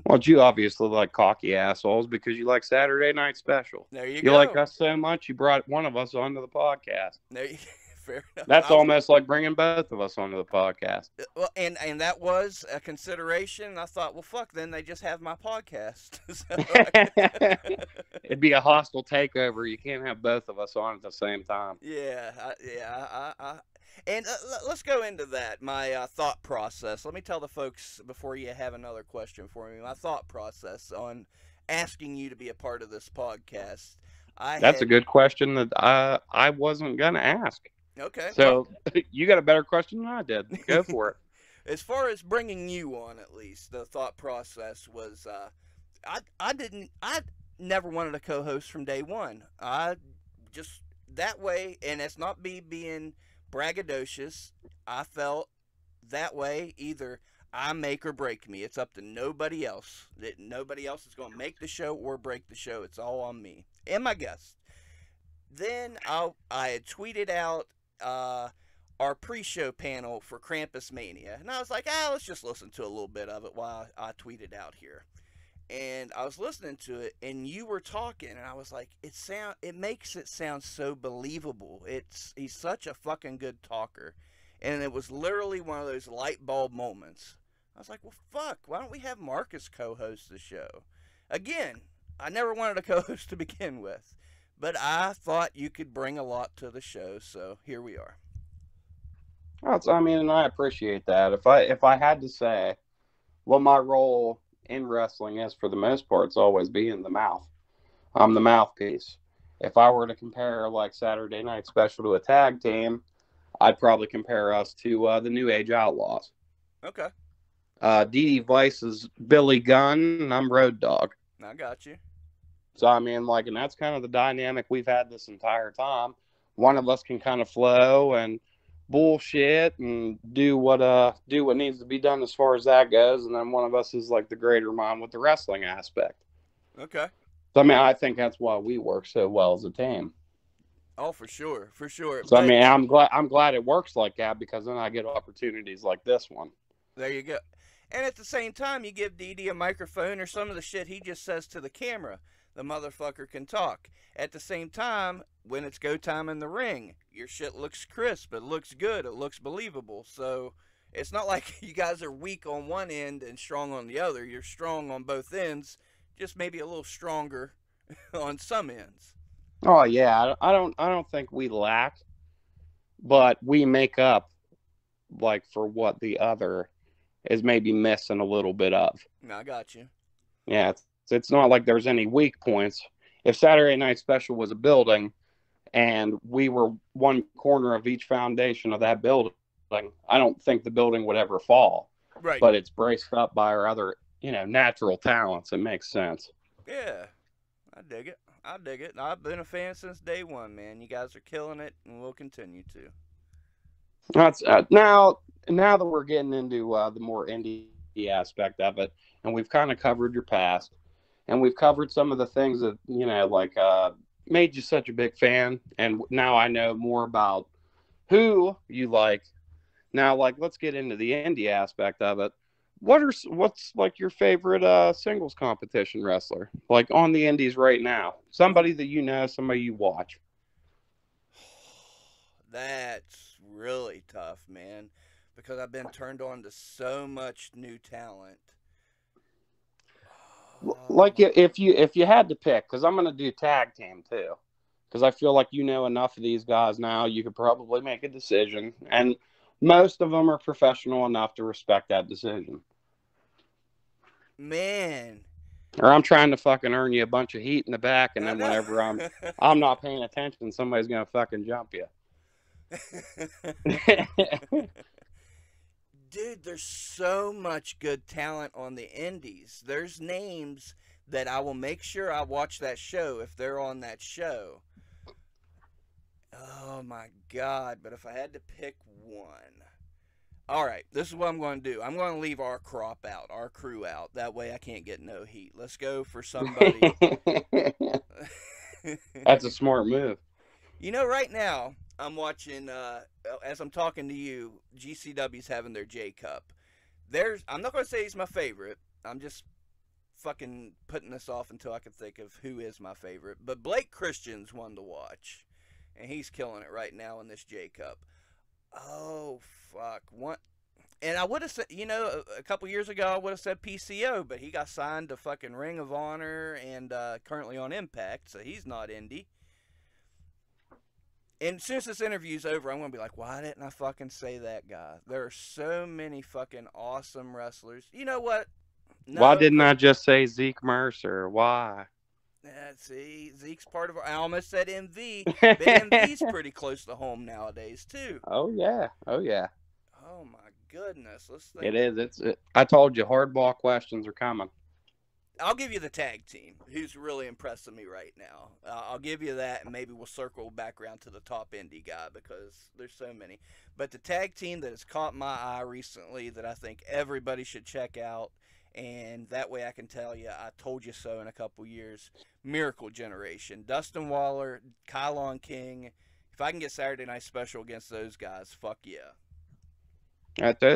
Well, you obviously like cocky assholes because you like Saturday Night Special. There you You go. like us so much, you brought one of us onto the podcast. There you Fair enough. That's almost like bringing both of us onto the podcast. Well, and that was a consideration. I thought, well, fuck, then they just have my podcast. It'd be a hostile takeover. You can't have both of us on at the same time. Yeah. And let's go into that. My thought process. Let me tell the folks before you have another question for me. My thought process on asking you to be a part of this podcast. That's a good question that I wasn't gonna ask. Okay. So you got a better question than I did. Go for it. As far as bringing you on, at least, the thought process was, I never wanted a co-host from day one. I just, that way, and it's not me being braggadocious, I felt that way, either I make or break me. It's up to nobody else. Nobody else is going to make the show or break the show. It's all on me and my guest. Then I had tweeted out our pre-show panel for Krampus Mania, and I was like, let's just listen to a little bit of it while I tweet it out here. And I was listening to it, and you were talking, and I was like, it makes it sound so believable. He's such a fucking good talker, and it was literally one of those light bulb moments. I was like, well, fuck, why don't we have Marcus co-host the show? Again, I never wanted a co-host to begin with. But I thought you could bring a lot to the show, so here we are. And I appreciate that. If I had to say what my role in wrestling is, for the most part, it's always being the mouth. I'm the mouthpiece. If I were to compare like Saturday Night Special to a tag team, I'd probably compare us to the New Age Outlaws. Okay. DD Vice is Billy Gunn, and I'm Road Dogg. I got you. So, and that's kind of the dynamic we've had this entire time. One of us can kind of flow and bullshit and do what needs to be done as far as that goes, and then one of us is like the greater mind with the wrestling aspect. Okay. So, I think that's why we work so well as a team. Oh, for sure. So, but I'm glad it works like that, because then I get opportunities like this one. There you go. And at the same time, you give DD a microphone, or some of the shit he just says to the camera, the motherfucker can talk. At the same time, when it's go time in the ring, your shit looks crisp, it looks good, it looks believable. So it's not like you guys are weak on one end and strong on the other. You're strong on both ends, just maybe a little stronger on some ends. Oh yeah, I don't think we lack, but we make up like for what the other is maybe missing a little bit of. I got you. Yeah, it's not like there's any weak points. If Saturday Night Special was a building and we were one corner of each foundation of that building, I don't think the building would ever fall. Right. But it's braced up by our other, natural talents. It makes sense. Yeah, I dig it. I've been a fan since day one, man. You guys are killing it, and we'll continue to. That's now that we're getting into the more indie aspect of it, and we've kind of covered your past, and we've covered some of the things that made you such a big fan, and now I know more about who you like. Now, let's get into the indie aspect of it. What's like your favorite singles competition wrestler, like on the indies right now? Somebody that somebody you watch. That's really tough, man, because I've been turned on to so much new talent. Like if you had to pick, because I'm gonna do tag team too, because I feel like enough of these guys now, you could probably make a decision, and most of them are professional enough to respect that decision. Man. Or I'm trying to fucking earn you a bunch of heat in the back, and then whenever I'm not paying attention, somebody's gonna fucking jump you. Dude, there's so much good talent on the indies. There's names that I will make sure I watch that show if they're on that show. Oh my God, but if I had to pick one. All right, this is what I'm going to do. I'm going to leave our crop out, our crew out. That way I can't get no heat. Let's go for somebody. That's a smart move. You know, right now, I'm watching, as I'm talking to you, GCW's having their J Cup. I'm not going to say he's my favorite. I'm just fucking putting this off until I can think of who is my favorite. But Blake Christian's one to watch. And he's killing it right now in this J Cup. Oh, fuck. What? And I would have said, you know, a couple years ago, I would have said PCO, but he got signed to fucking Ring of Honor and currently on Impact, so he's not indie. And as soon as this interview's over, I'm going to be like, why didn't I fucking say that guy? There are so many fucking awesome wrestlers. You know what? No, why didn't I just say Zeke Mercer? Why? See, Zeke's part of our... I almost said MV, but MV's pretty close to home nowadays, too. Oh, yeah. Oh, yeah. Oh, my goodness. Let's think. It is. I told you, hardball questions are coming. I'll give you the tag team, who's really impressing me right now. I'll give you that, and maybe we'll circle back around to the top indie guy because there's so many. But the tag team that has caught my eye recently that I think everybody should check out, and that way I can tell you I told you so in a couple years, Miracle Generation. Dustin Waller, Kylon King. If I can get Saturday Night Special against those guys, fuck yeah.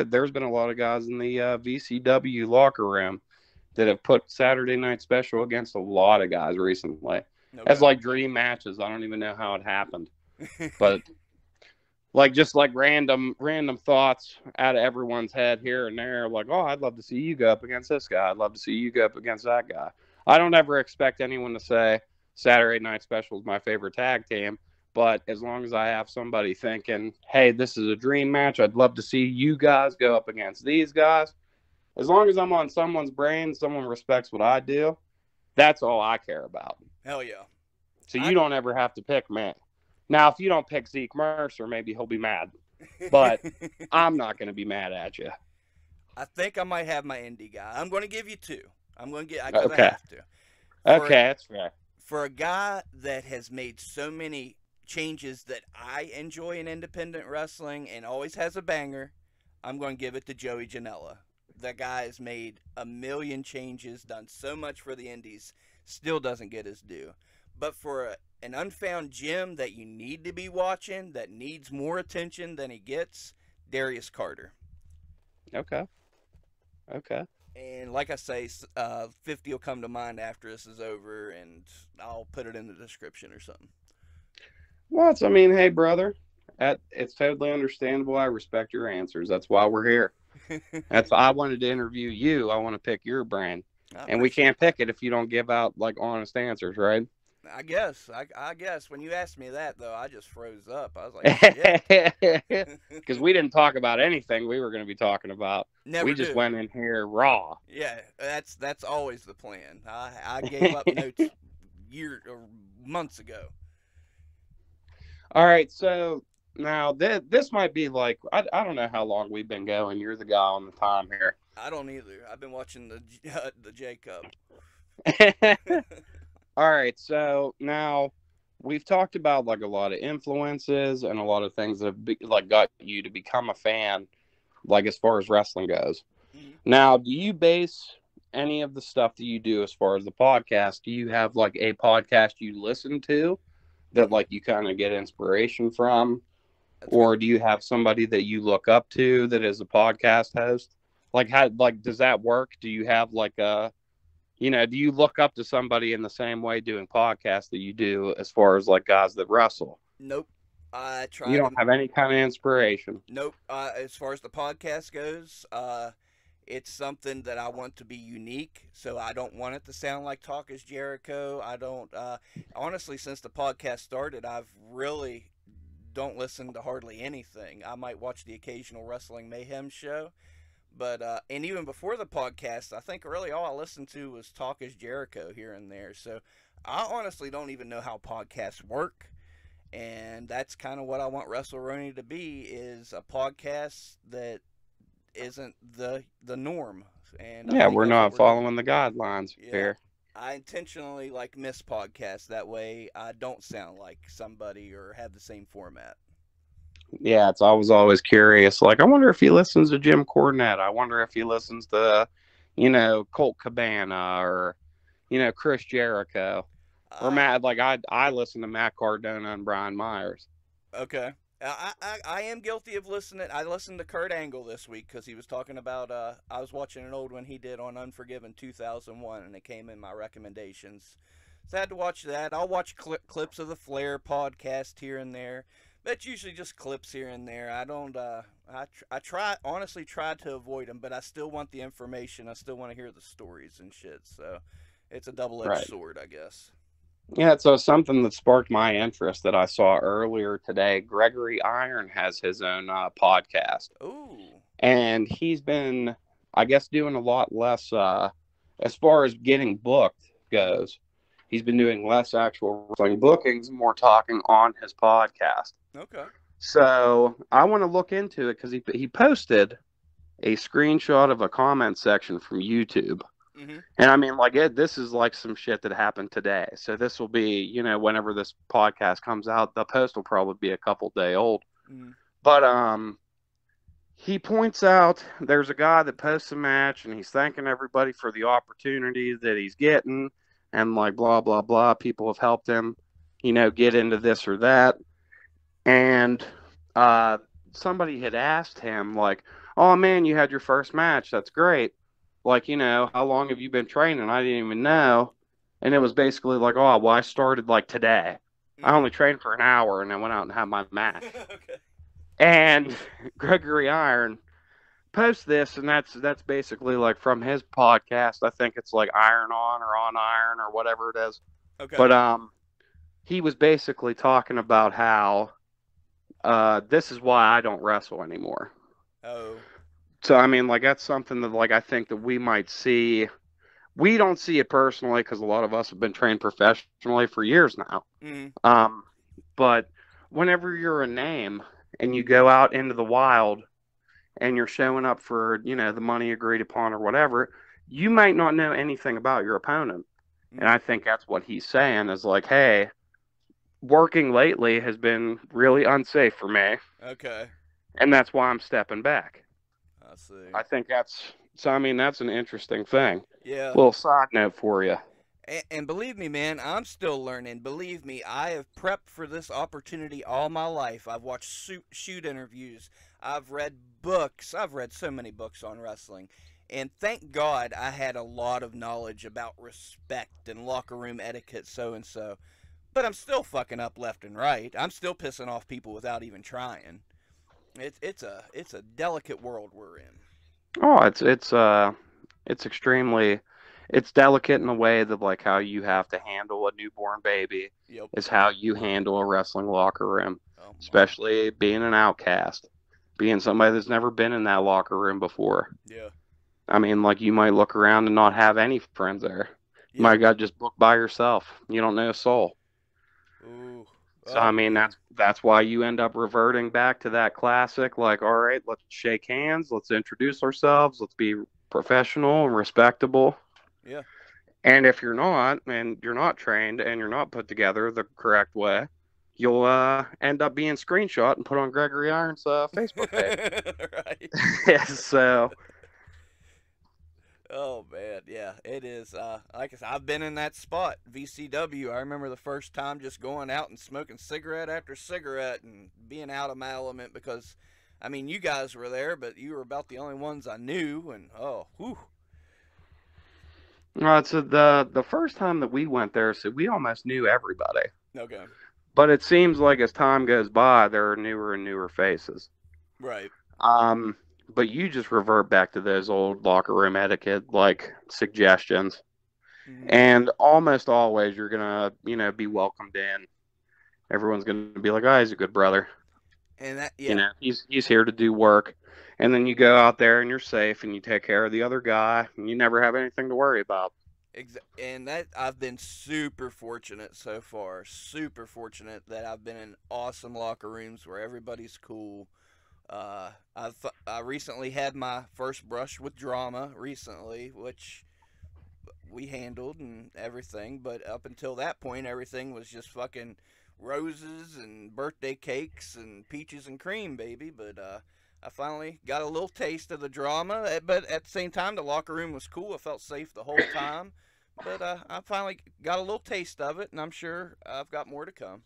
There's been a lot of guys in the VCW locker room that have put Saturday Night Special against a lot of guys recently. As like dream matches. I don't even know how it happened. But just random thoughts out of everyone's head here and there, like, oh, I'd love to see you go up against this guy. I'd love to see you go up against that guy. I don't ever expect anyone to say Saturday Night Special is my favorite tag team, but as long as I have somebody thinking, hey, this is a dream match, I'd love to see you guys go up against these guys. As long as I'm on someone's brain, someone respects what I do, that's all I care about. Hell yeah. So you don't ever have to pick me. Now, if you don't pick Zeke Mercer, maybe he'll be mad. But I'm not going to be mad at you. I think I might have my indie guy. I'm going to give you two. I Okay. have to. That's fair. For a guy that has made so many changes that I enjoy in independent wrestling and always has a banger, I'm going to give it to Joey Janela. That guy has made a million changes, done so much for the indies, still doesn't get his due. But for an unfound gem that you need to be watching, that needs more attention than he gets, Darius Carter. Okay. And like I say, 50 will come to mind after this is over, and I'll put it in the description or something. Well, hey, brother, it's totally understandable. I respect your answers. That's why we're here. I wanted to interview you. I want to pick your brain. And we can't pick it if you don't give out honest answers, right? I guess. I guess when you asked me that, though, I just froze up. I was like, shit. Because we didn't talk about anything we were going to be talking about. We just went in here raw. Yeah, that's always the plan. I gave up notes months ago. All right, so now this might be I don't know how long we've been going. You're the guy on the time here. I don't either. I've been watching the J Cup. All right, so now we've talked about a lot of influences and a lot of things that have got you to become a fan, as far as wrestling goes. Mm-hmm. Now, do you base any of the stuff that you do as far as the podcast? Do you have a podcast you listen to that you kind of get inspiration from? Or do you have somebody that you look up to that is a podcast host? How does that work? Do you have do you look up to somebody in the same way doing podcasts that you do as far as guys that wrestle? Nope. I try. You don't have any kind of inspiration? Nope. As far as the podcast goes, it's something that I want to be unique, so I don't want it to sound like Talk is Jericho. I don't, honestly, since the podcast started, I've really don't listen to hardly anything. I might watch the occasional Wrestling Mayhem show, but, and even before the podcast, I think really all I listened to was Talk is Jericho here and there, so I honestly don't even know how podcasts work, and that's kind of what I want WrestleRoni to be, is a podcast that isn't the norm, and I Yeah, think we're that's what not we're doing. following the guidelines Yeah. here. I intentionally like miss podcasts that way I don't sound like somebody or have the same format. Yeah, it's I was always curious. Like, I wonder if he listens to Jim Cornette. I wonder if he listens to, Colt Cabana or, Chris Jericho or I Matt. Like, I listen to Matt Cardona and Brian Myers. Okay. I am guilty of listening. I listened to Kurt Angle this week because he was talking about. I was watching an old one he did on Unforgiven 2001, and it came in my recommendations. So I had to watch that. I'll watch clips of the Flair podcast here and there, but it's usually just clips here and there. I don't. I try honestly try to avoid them, but I still want the information. I still want to hear the stories and shit. So it's a double edged Right. sword, I guess. Yeah, so something that sparked my interest that I saw earlier today. Gregory Iron has his own podcast, Ooh. and he's been, I guess, doing a lot less as far as getting booked Mm-hmm. goes. He's been doing less actual wrestling bookings, more talking on his podcast. Okay. So I want to look into it because he posted a screenshot of a comment section from YouTube. Mm-hmm. And I mean, like this is like some shit that happened today. So this will be, whenever this podcast comes out, the post will probably be a couple day old. Mm-hmm. But he points out there's a guy that posts a match and he's thanking everybody for the opportunity that he's getting and like blah blah blah. People have helped him, get into this or that. And uh, somebody had asked him like, "Oh man, you had your first match. That's great. Like, how long have you been training? I didn't even know." And it was basically like, "Oh, well, I started like today. I Mm-hmm. only trained for an hour and I went out and had my match." Okay. And Gregory Iron posts this, and that's basically like from his podcast. I think it's like Iron On or On Iron or whatever it is. Okay. But he was basically talking about how this is why I don't wrestle anymore. Oh. So I mean, like that's something that like I think that we might see. We don't see it personally because a lot of us have been trained professionally for years now. Mm. Um, but whenever you're a name and you go out into the wild and you're showing up for the money agreed upon or whatever, you might not know anything about your opponent. And Mm. I think that's what he's saying is like, hey, working lately has been really unsafe for me, Okay. and that's why I'm stepping back. I see. I think that's so. I mean, that's an interesting thing. Yeah. Little side note for you. And believe me, man, I'm still learning. Believe me, I have prepped for this opportunity all my life. I've watched shoot interviews. I've read books. I've read so many books on wrestling. And thank God I had a lot of knowledge about respect and locker room etiquette, so and so. But I'm still fucking up left and right. I'm still pissing off people without even trying. It's a delicate world we're in. Oh, it's extremely, it's delicate in a way that like how you have to handle a newborn baby Yep. is how you handle a wrestling locker room, Oh my. especially being an outcast, being somebody that's never been in that locker room before. Yeah. I mean, like you might look around and not have any friends there. You might Yep. have got just booked by yourself. You don't know a soul. Ooh. So I Oh mean man. that's why you end up reverting back to that classic like all right, let's shake hands, let's introduce ourselves, let's be professional and respectable. Yeah. And if you're not and you're not trained and you're not put together the correct way, you'll end up being screenshot and put on Gregory Iron's Facebook page. Right. So Oh man, yeah, it is. Like I said, I've been in that spot, VCW. I remember the first time just going out and smoking cigarette after cigarette and being out of my element because, I mean, you guys were there, but you were about the only ones I knew. And oh, whew. it's the first time that we went there, so we almost knew everybody. Okay. But it seems like as time goes by, there are newer and newer faces. Right. Um, but you just revert back to those old locker room etiquette like suggestions, Mm-hmm. and almost always you're gonna be welcomed in. Everyone's gonna be like, "Oh, he's a good brother." And that, yeah, He's here to do work, and then you go out there and you're safe and you take care of the other guy, and you never have anything to worry about. and that I've been super fortunate so far. Super fortunate that I've been in awesome locker rooms where everybody's cool. I recently had my first brush with drama recently, which we handled and everything. But up until that point, everything was just fucking roses and birthday cakes and peaches and cream, baby. But I finally got a little taste of the drama. But at the same time, the locker room was cool. I felt safe the whole time. But I finally got a little taste of it, and I'm sure I've got more to come.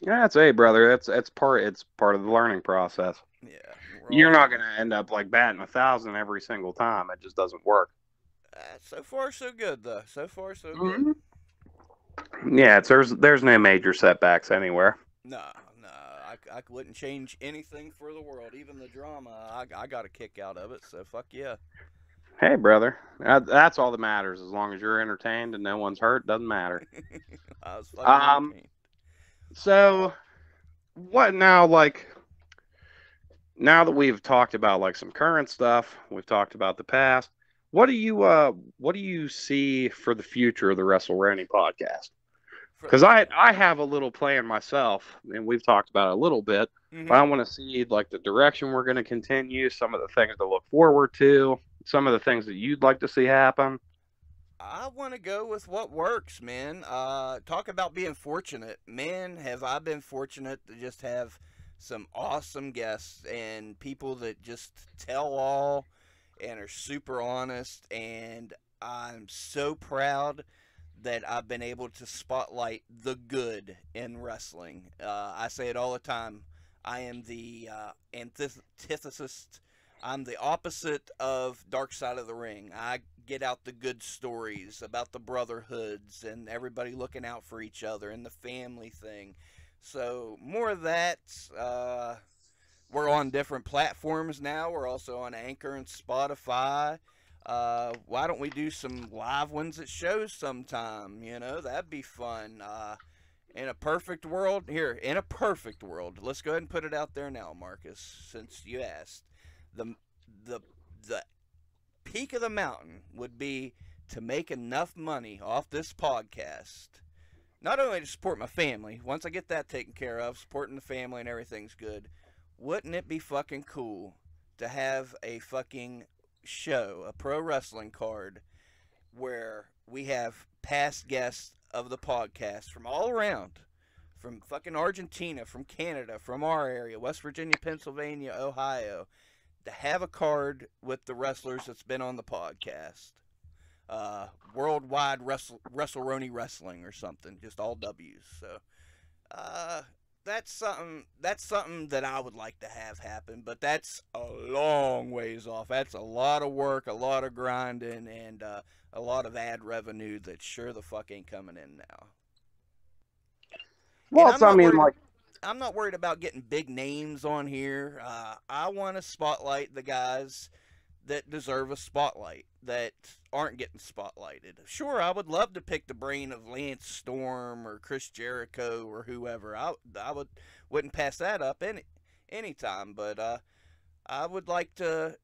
Yeah, it's brother. It's part of the learning process. Yeah, we're all You're not learning. gonna end up like batting 1,000 every single time. It just doesn't work. So far, so good, though. So far, so good. Hmm. Yeah, there's no major setbacks anywhere. No, no, I wouldn't change anything for the world. Even the drama, I got a kick out of it. So fuck yeah. Hey, brother, that's all that matters. As long as you're entertained and no one's hurt, doesn't matter. I was fucking Um, entertained. so what now? Like now that we've talked about like some current stuff, we've talked about the past. What do you see for the future of the WrestleRoni podcast? For, Because I have a little plan myself, and we've talked about it a little bit. But hmm I want to see like the direction we're going to continue, some of the things to look forward to, some of the things that you'd like to see happen. I want to go with what works, man. Talk about being fortunate, man. Have I been fortunate to just have some awesome guests and people that just tell all and are super honest, and I'm so proud that I've been able to spotlight the good in wrestling. I say it all the time. I am the antithesis. I'm the opposite of Dark Side of the Ring. I get out the good stories about the brotherhoods and everybody looking out for each other and the family thing. So more of that. We're on different platforms now. We're also on Anchor and Spotify. Why don't we do some live ones at shows sometime? You know, that'd be fun. In a perfect world, in a perfect world, let's go ahead and put it out there now, Marcus, since you asked. The, the, the peak of the mountain would be to make enough money off this podcast. Not only to support my family, once I get that taken care of, supporting the family and everything's good, wouldn't it be fucking cool to have a fucking show, a pro wrestling card, where we have past guests of the podcast from all around, from fucking Argentina, from Canada, from our area, West Virginia, Pennsylvania, Ohio, to have a card with the wrestlers that's been on the podcast. Worldwide WrestleRoni Wrestling or something, just all W's. So, uh, that's something. That's something that I would like to have happen, but that's a long ways off. That's a lot of work, a lot of grinding, and a lot of ad revenue that sure the fuck ain't coming in now. And Well, it's I mean like I'm not worried about getting big names on here. I want to spotlight the guys that deserve a spotlight that aren't getting spotlighted. Sure, I would love to pick the brain of Lance Storm or Chris Jericho or whoever. I wouldn't pass that up any time. But I would like to.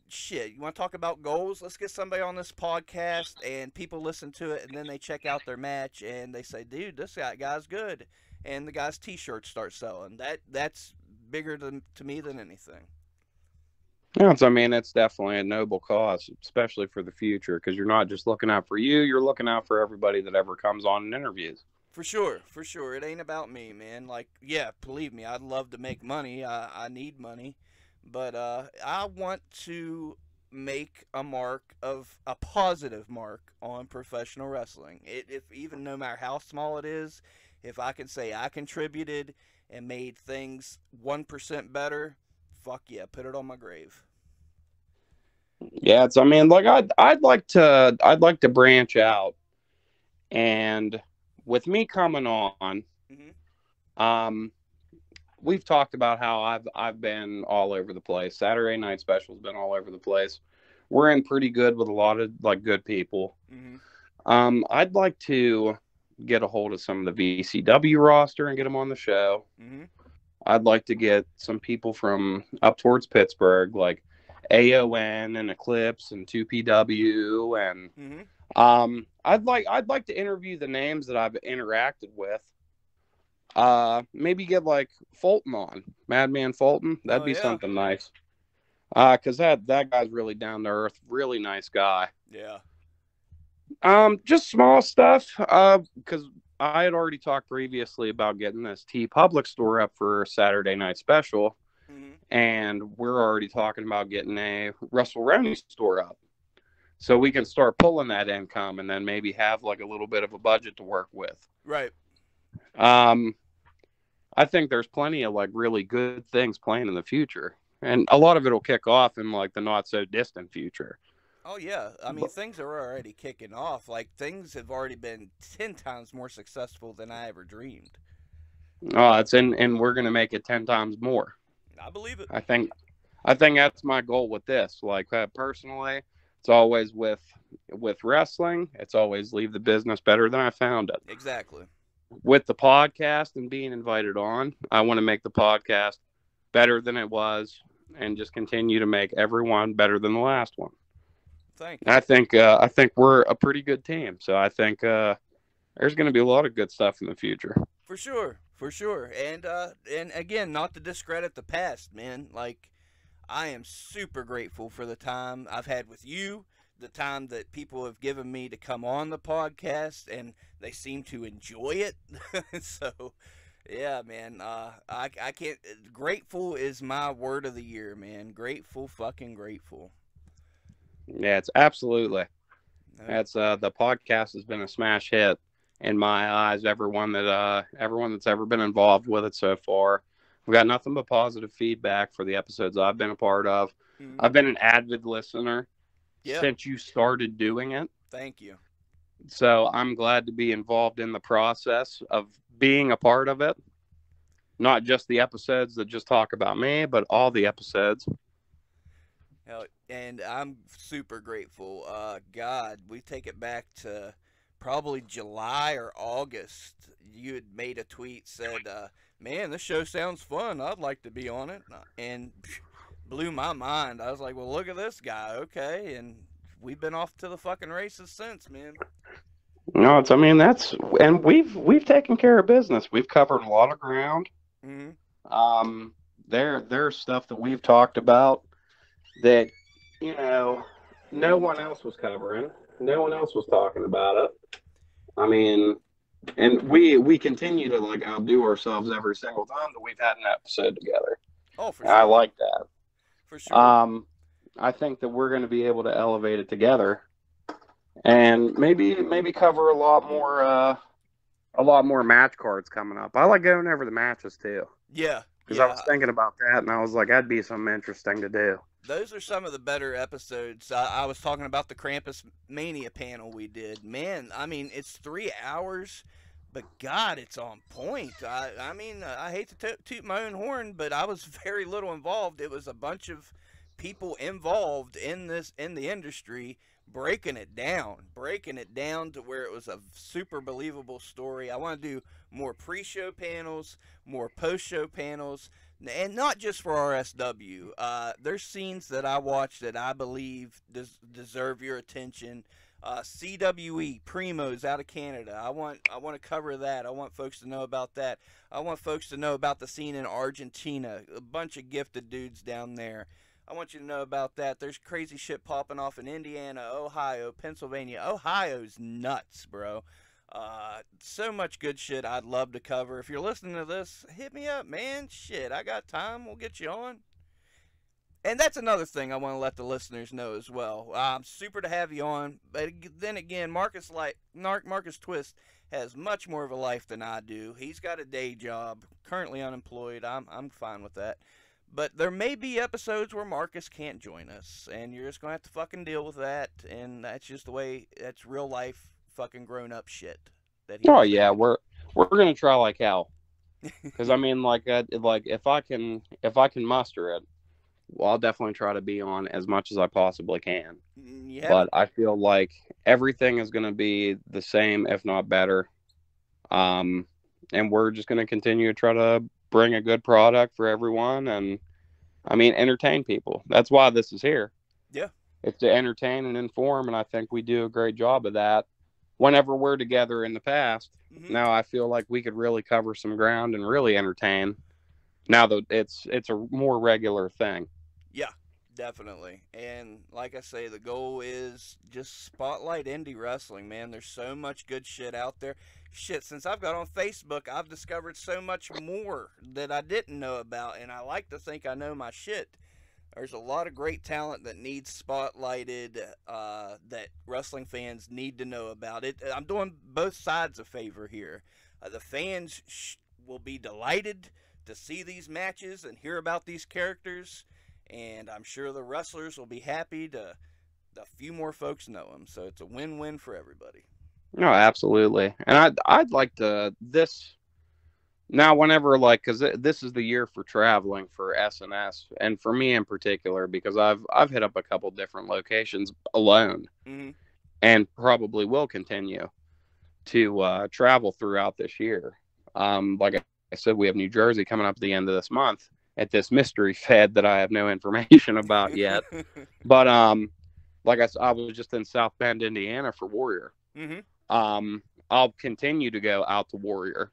Shit, you want to talk about goals? Let's get somebody on this podcast and people listen to it and then they check out their match and they say, "Dude, this guy's good," and the guy's T-shirts start selling. That's bigger to me than anything. yeah, it's definitely a noble cause, especially for the future, because you're not just looking out for you, you're looking out for everybody that ever comes on and interviews. For sure, for sure. It ain't about me, man. Like, yeah, believe me, I'd love to make money. I need money. But I want to make a positive mark on professional wrestling. If even no matter how small it is, if I can say I contributed and made things 1% better, fuck yeah, put it on my grave. Yeah, it's like I'd like to branch out, and with me coming on, Hmm um we've talked about how I've been all over the place. Saturday Night Special's been all over the place. We're in pretty good with a lot of like good people. hmm I'd like to get a hold of some of the VCW roster and get them on the show. hmm I'd like to get some people from up towards Pittsburgh, like AON and Eclipse and 2PW, and hmm Maybe get like Fulton on, Madman Fulton. That'd Oh be yeah. something nice. Because that guy's really down to earth, really nice guy. Yeah. Just small stuff. Because I had already talked previously about getting this T Public store up for a Saturday night special, Hmm. and we're already talking about getting a WrestleRoni store up, so we can start pulling that income, and then maybe have like a little bit of a budget to work with. Right. Um, I think there's plenty of like really good things playing in the future, and a lot of it will kick off in like the not so distant future. Oh yeah. I mean, But, things are already kicking off. Like things have already been 10 times more successful than I ever dreamed. it's in, and we're gonna make it 10 times more. I believe it. I think, I think that's my goal with this. Like personally, it's always with wrestling. It's always leave the business better than I found it. Exactly. With the podcast and being invited on, I want to make the podcast better than it was, and just continue to make everyone better than the last one. Thank you. I think we're a pretty good team. So I think there's going to be a lot of good stuff in the future. For sure. For sure. And again, not to discredit the past, man. Like I am super grateful for the time I've had with you, the time that people have given me to come on the podcast, and they seem to enjoy it. So, yeah, man. I can't. Grateful is my word of the year, man. Grateful, fucking grateful. Yeah, it's absolutely. Uh, That's the podcast has been a smash hit in my eyes. Everyone that's ever been involved with it so far, we've got nothing but positive feedback for the episodes I've been a part of. mm, I've been an avid listener yeah. since you started doing it. Thank you. So I'm glad to be involved in the process of being a part of it. Not just the episodes that just talk about me, but all the episodes. Hell, and I'm super grateful. God, we take it back to probably July or August. You had made a tweet said, "Man, this show sounds fun. I'd like to be on it," and blew my mind. I was like, "Well, look at this guy, okay?" And we've been off to the fucking races since, man. No, it's I mean that's and we've taken care of business. We've covered a lot of ground. Hmm. Um, there's stuff that we've talked about that you know no one else was covering. No one else was talking about it. I mean, and we continue to like outdo ourselves every single time that we've had an episode together. Oh, for And I sure, like that. for sure. I think that we're going to be able to elevate it together, and maybe cover a lot more match cards coming up. I like going over the matches too, Yeah, because I yeah. was thinking about that, and I was like, that'd be something interesting to do. Those are some of the better episodes. I was talking about the Krampus Mania panel we did. Man, I mean, it's 3 hours, but God, it's on point. I mean, I hate to toot my own horn, but I was very little involved. It was a bunch of people involved in the industry, breaking it down to where it was a super believable story. I want to do more pre-show panels, more post-show panels, and not just for RSW. There's scenes that I watch that I believe deserve your attention. CWE Primos out of Canada. I want to cover that. I want folks to know about that. I want folks to know about the scene in Argentina. A bunch of gifted dudes down there. I want you to know about that. There's crazy shit popping off in Indiana, Ohio, Pennsylvania. Ohio's nuts, bro. So much good shit I'd love to cover. If you're listening to this, hit me up, man. Shit, I got time. We'll get you on. And that's another thing I want to let the listeners know as well. I'm super to have you on, but then again, Marcus Twist has much more of a life than I do. He's got a day job, currently unemployed. I'm fine with that. But there may be episodes where Marcus can't join us, and you're just gonna have to fucking deal with that. And that's just the way. That's real life, fucking grown up shit that he Oh has to yeah, handle. we're gonna try like hell. Because I mean, like if I can muster it, well, I'll definitely try to be on as much as I possibly can. You But haven't. I feel like everything is going to be the same, if not better. Um, and we're just going to continue to try to bring a good product for everyone, and I mean, entertain people. That's why this is here. Yeah. It's to entertain and inform, and I think we do a great job of that. whenever we're together in the past, Mm-hmm. now I feel like we could really cover some ground and really entertain. Now that it's a more regular thing. Yeah, definitely. And like I say, the goal is just spotlight indie wrestling, man. There's so much good shit out there. Shit, since I've got on Facebook, I've discovered so much more that I didn't know about, and I like to think I know my shit. There's a lot of great talent that needs spotlighted, that wrestling fans need to know about it. I'm doing both sides a favor here. The fans will be delighted to see these matches and hear about these characters, and I'm sure the wrestlers will be happy to a few more folks know them. So it's a win-win for everybody. No, absolutely. And I'd like to this now whenever like because this is the year for traveling for SNS and for me in particular because I've hit up a couple different locations alone Mm-hmm. and probably will continue to travel throughout this year. Like I said, we have New Jersey coming up at the end of this month at this mystery fed that I have no information about yet. But like I was just in South Bend, Indiana for Warrior. Mm-hmm. I'll continue to go out to Warrior.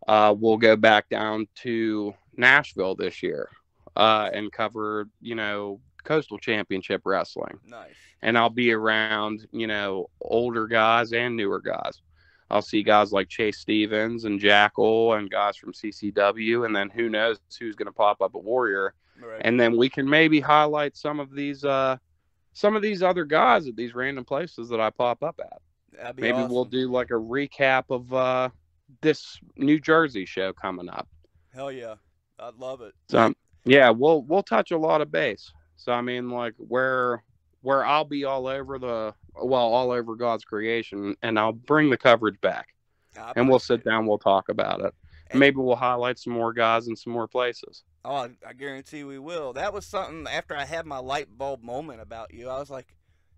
We'll go back down to Nashville this year and cover, Coastal Championship Wrestling. Nice. And I'll be around, older guys and newer guys. I'll see guys like Chase Stevens and Jackal and guys from CCW. And then who knows who's going to pop up at Warrior. Right. And then we can maybe highlight some of these other guys at these random places that I pop up at. That'd be Maybe awesome. we'll do like a recap of this New Jersey show coming up. Hell yeah, I'd love it. So yeah, we'll touch a lot of base. So I mean, like where I'll be all over God's creation, and I'll bring the coverage back, and we'll sit down, we'll talk about it. And maybe we'll highlight some more guys in some more places. Oh, I guarantee we will. That was something after I had my light bulb moment about you. I was like,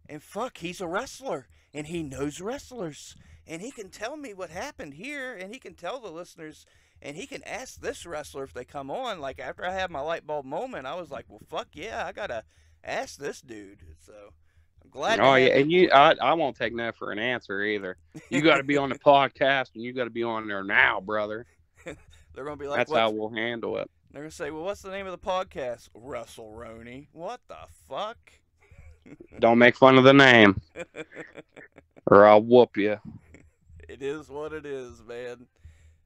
and fuck, he's a wrestler, and he knows wrestlers, and he can tell me what happened here, and he can tell the listeners, and he can ask this wrestler if they come on. Like, after I had my light bulb moment, I was like, well, fuck yeah, I gotta ask this dude. So I'm glad. Oh yeah, and I won't take no for an answer either. You got to be on the podcast, and you got to be on there now, brother. They're gonna be like, that's how we'll handle it. They're gonna say, well, what's the name of the podcast? WrestleRoni. What the fuck? Don't make fun of the name, or I'll whoop you. It is what it is, man.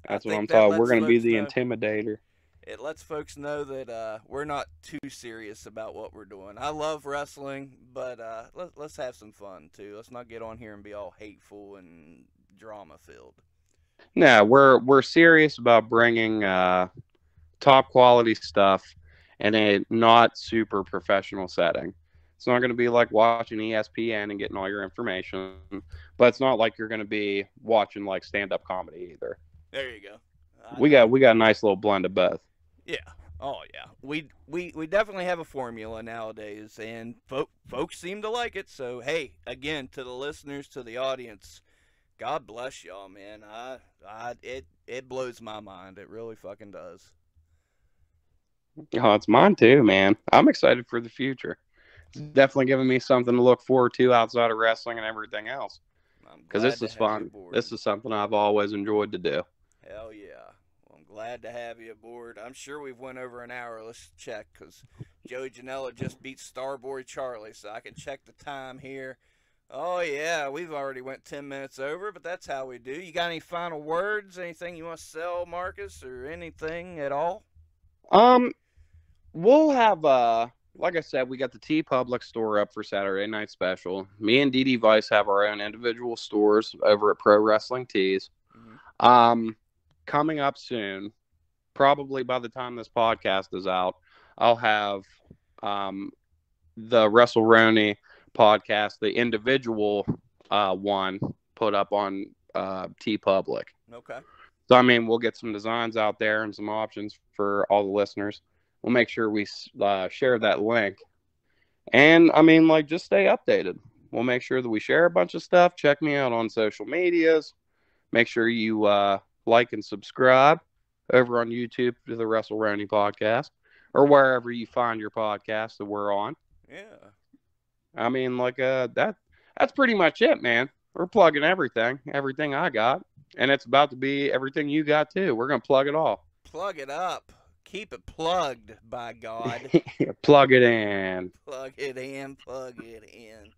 That's what I'm talking. We're going to be the intimidator. It lets folks know that we're not too serious about what we're doing. I love wrestling, but let's have some fun too. Let's not get on here and be all hateful and drama filled. No, we're serious about bringing top quality stuff in a not super professional setting. It's not going to be like watching ESPN and getting all your information, but it's not like you're going to be watching like stand-up comedy either. There you go. We got a nice little blend of both. Yeah. Oh yeah. We definitely have a formula nowadays, and folks seem to like it. So hey, again, to the listeners, to the audience, God bless y'all, man. It blows my mind. It really fucking does. Oh, it's mine too, man. I'm excited for the future. It's definitely giving me something to look forward to outside of wrestling and everything else. Because this is fun. This is something I've always enjoyed to do. Hell yeah. Well, I'm glad to have you aboard. I'm sure we've went over an hour. Let's check, because Joey Janela just beat Starboy Charlie, so I can check the time here. Oh, yeah, we've already went 10 minutes over, but that's how we do. You got any final words? Anything you want to sell, Marcus, or anything at all? We'll have, like I said, we got the T Public store up for Saturday Night Special. Me and DD Vice have our own individual stores over at Pro Wrestling Tees. Mm-hmm. Coming up soon, probably by the time this podcast is out, I'll have the WrestleRoni podcast, the individual one, put up on T Public. Okay. So, I mean, we'll get some designs out there and some options for all the listeners. We'll make sure we share that link. And, I mean, like, just stay updated. We'll make sure that we share a bunch of stuff. Check me out on social medias. Make sure you like and subscribe over on YouTube to the WrestleRoni podcast or wherever you find your podcast that we're on. Yeah. I mean, like, that's pretty much it, man. We're plugging everything I got, and it's about to be everything you got too. We're gonna plug it all. Plug it up. Keep it plugged, by God. Plug it in. Plug it in, plug it in.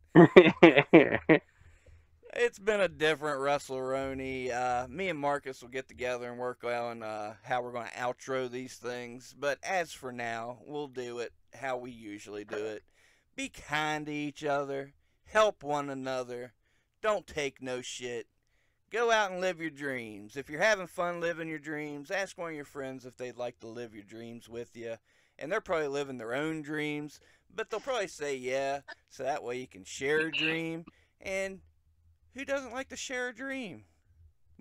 It's been a different WrestleRoni. Me and Marcus will get together and work on how we're going to outro these things. But as for now, we'll do it how we usually do it. Be kind to each other. Help one another. Don't take no shit. Go out and live your dreams. If you're having fun living your dreams, ask one of your friends if they'd like to live your dreams with you. And they're probably living their own dreams, but they'll probably say yeah, so that way you can share a dream. And who doesn't like to share a dream?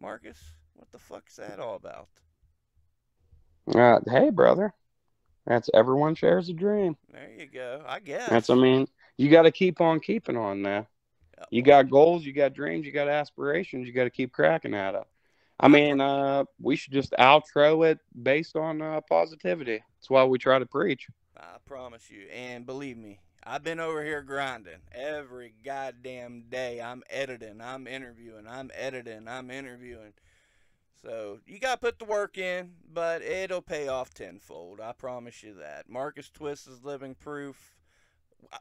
Marcus, what the fuck's that all about? Hey, brother. That's everyone shares a dream. There you go. I guess. You got to keep on keeping on now. You got goals, you got dreams, you got aspirations, you got to keep cracking at it. We should just outro it based on positivity. That's why we try to preach. I promise you. And believe me, I've been over here grinding every goddamn day. I'm editing, I'm interviewing, I'm editing, I'm interviewing. So you got to put the work in, but it'll pay off tenfold. I promise you that. Marcus Twist is living proof.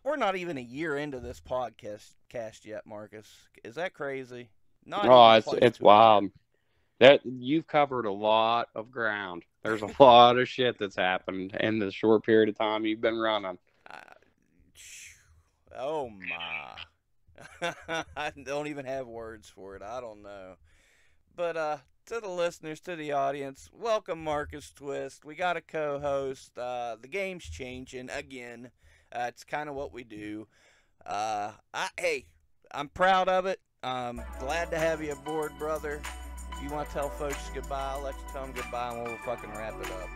We're not even a year into this podcast yet, Marcus. Is that crazy? It's wild. That you've covered a lot of ground. There's a lot of shit that's happened in the short period of time you've been running. Oh my! I don't even have words for it. I don't know. But to the listeners, to the audience, welcome Marcus Twist. We got a co-host. The game's changing again. It's kind of what we do. Hey, I'm proud of it. Glad to have you aboard, brother. If you want to tell folks goodbye, I'll let you tell them goodbye and we'll fucking wrap it up.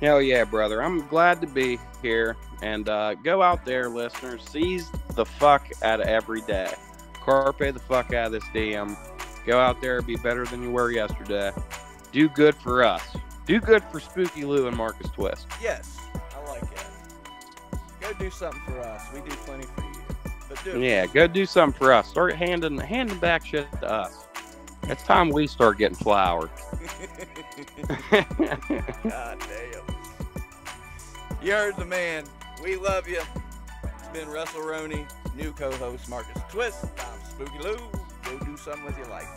Hell yeah, brother. I'm glad to be here. And go out there, listeners. Seize the fuck out of every day. Carpe the fuck out of this DM. Go out there, be better than you were yesterday. Do good for us. Do good for Spooky Lou and Marcus Twist. Yes, I like it. Go do something for us. We do plenty for you. But do it. Yeah, go do something for us. Start handing back shit to us. It's time we start getting flowered. God damn. You heard the man. We love you. It's been WrestleRoni. New co-host Marcus Twist. I'm Spooky Lou. Go do something with your life.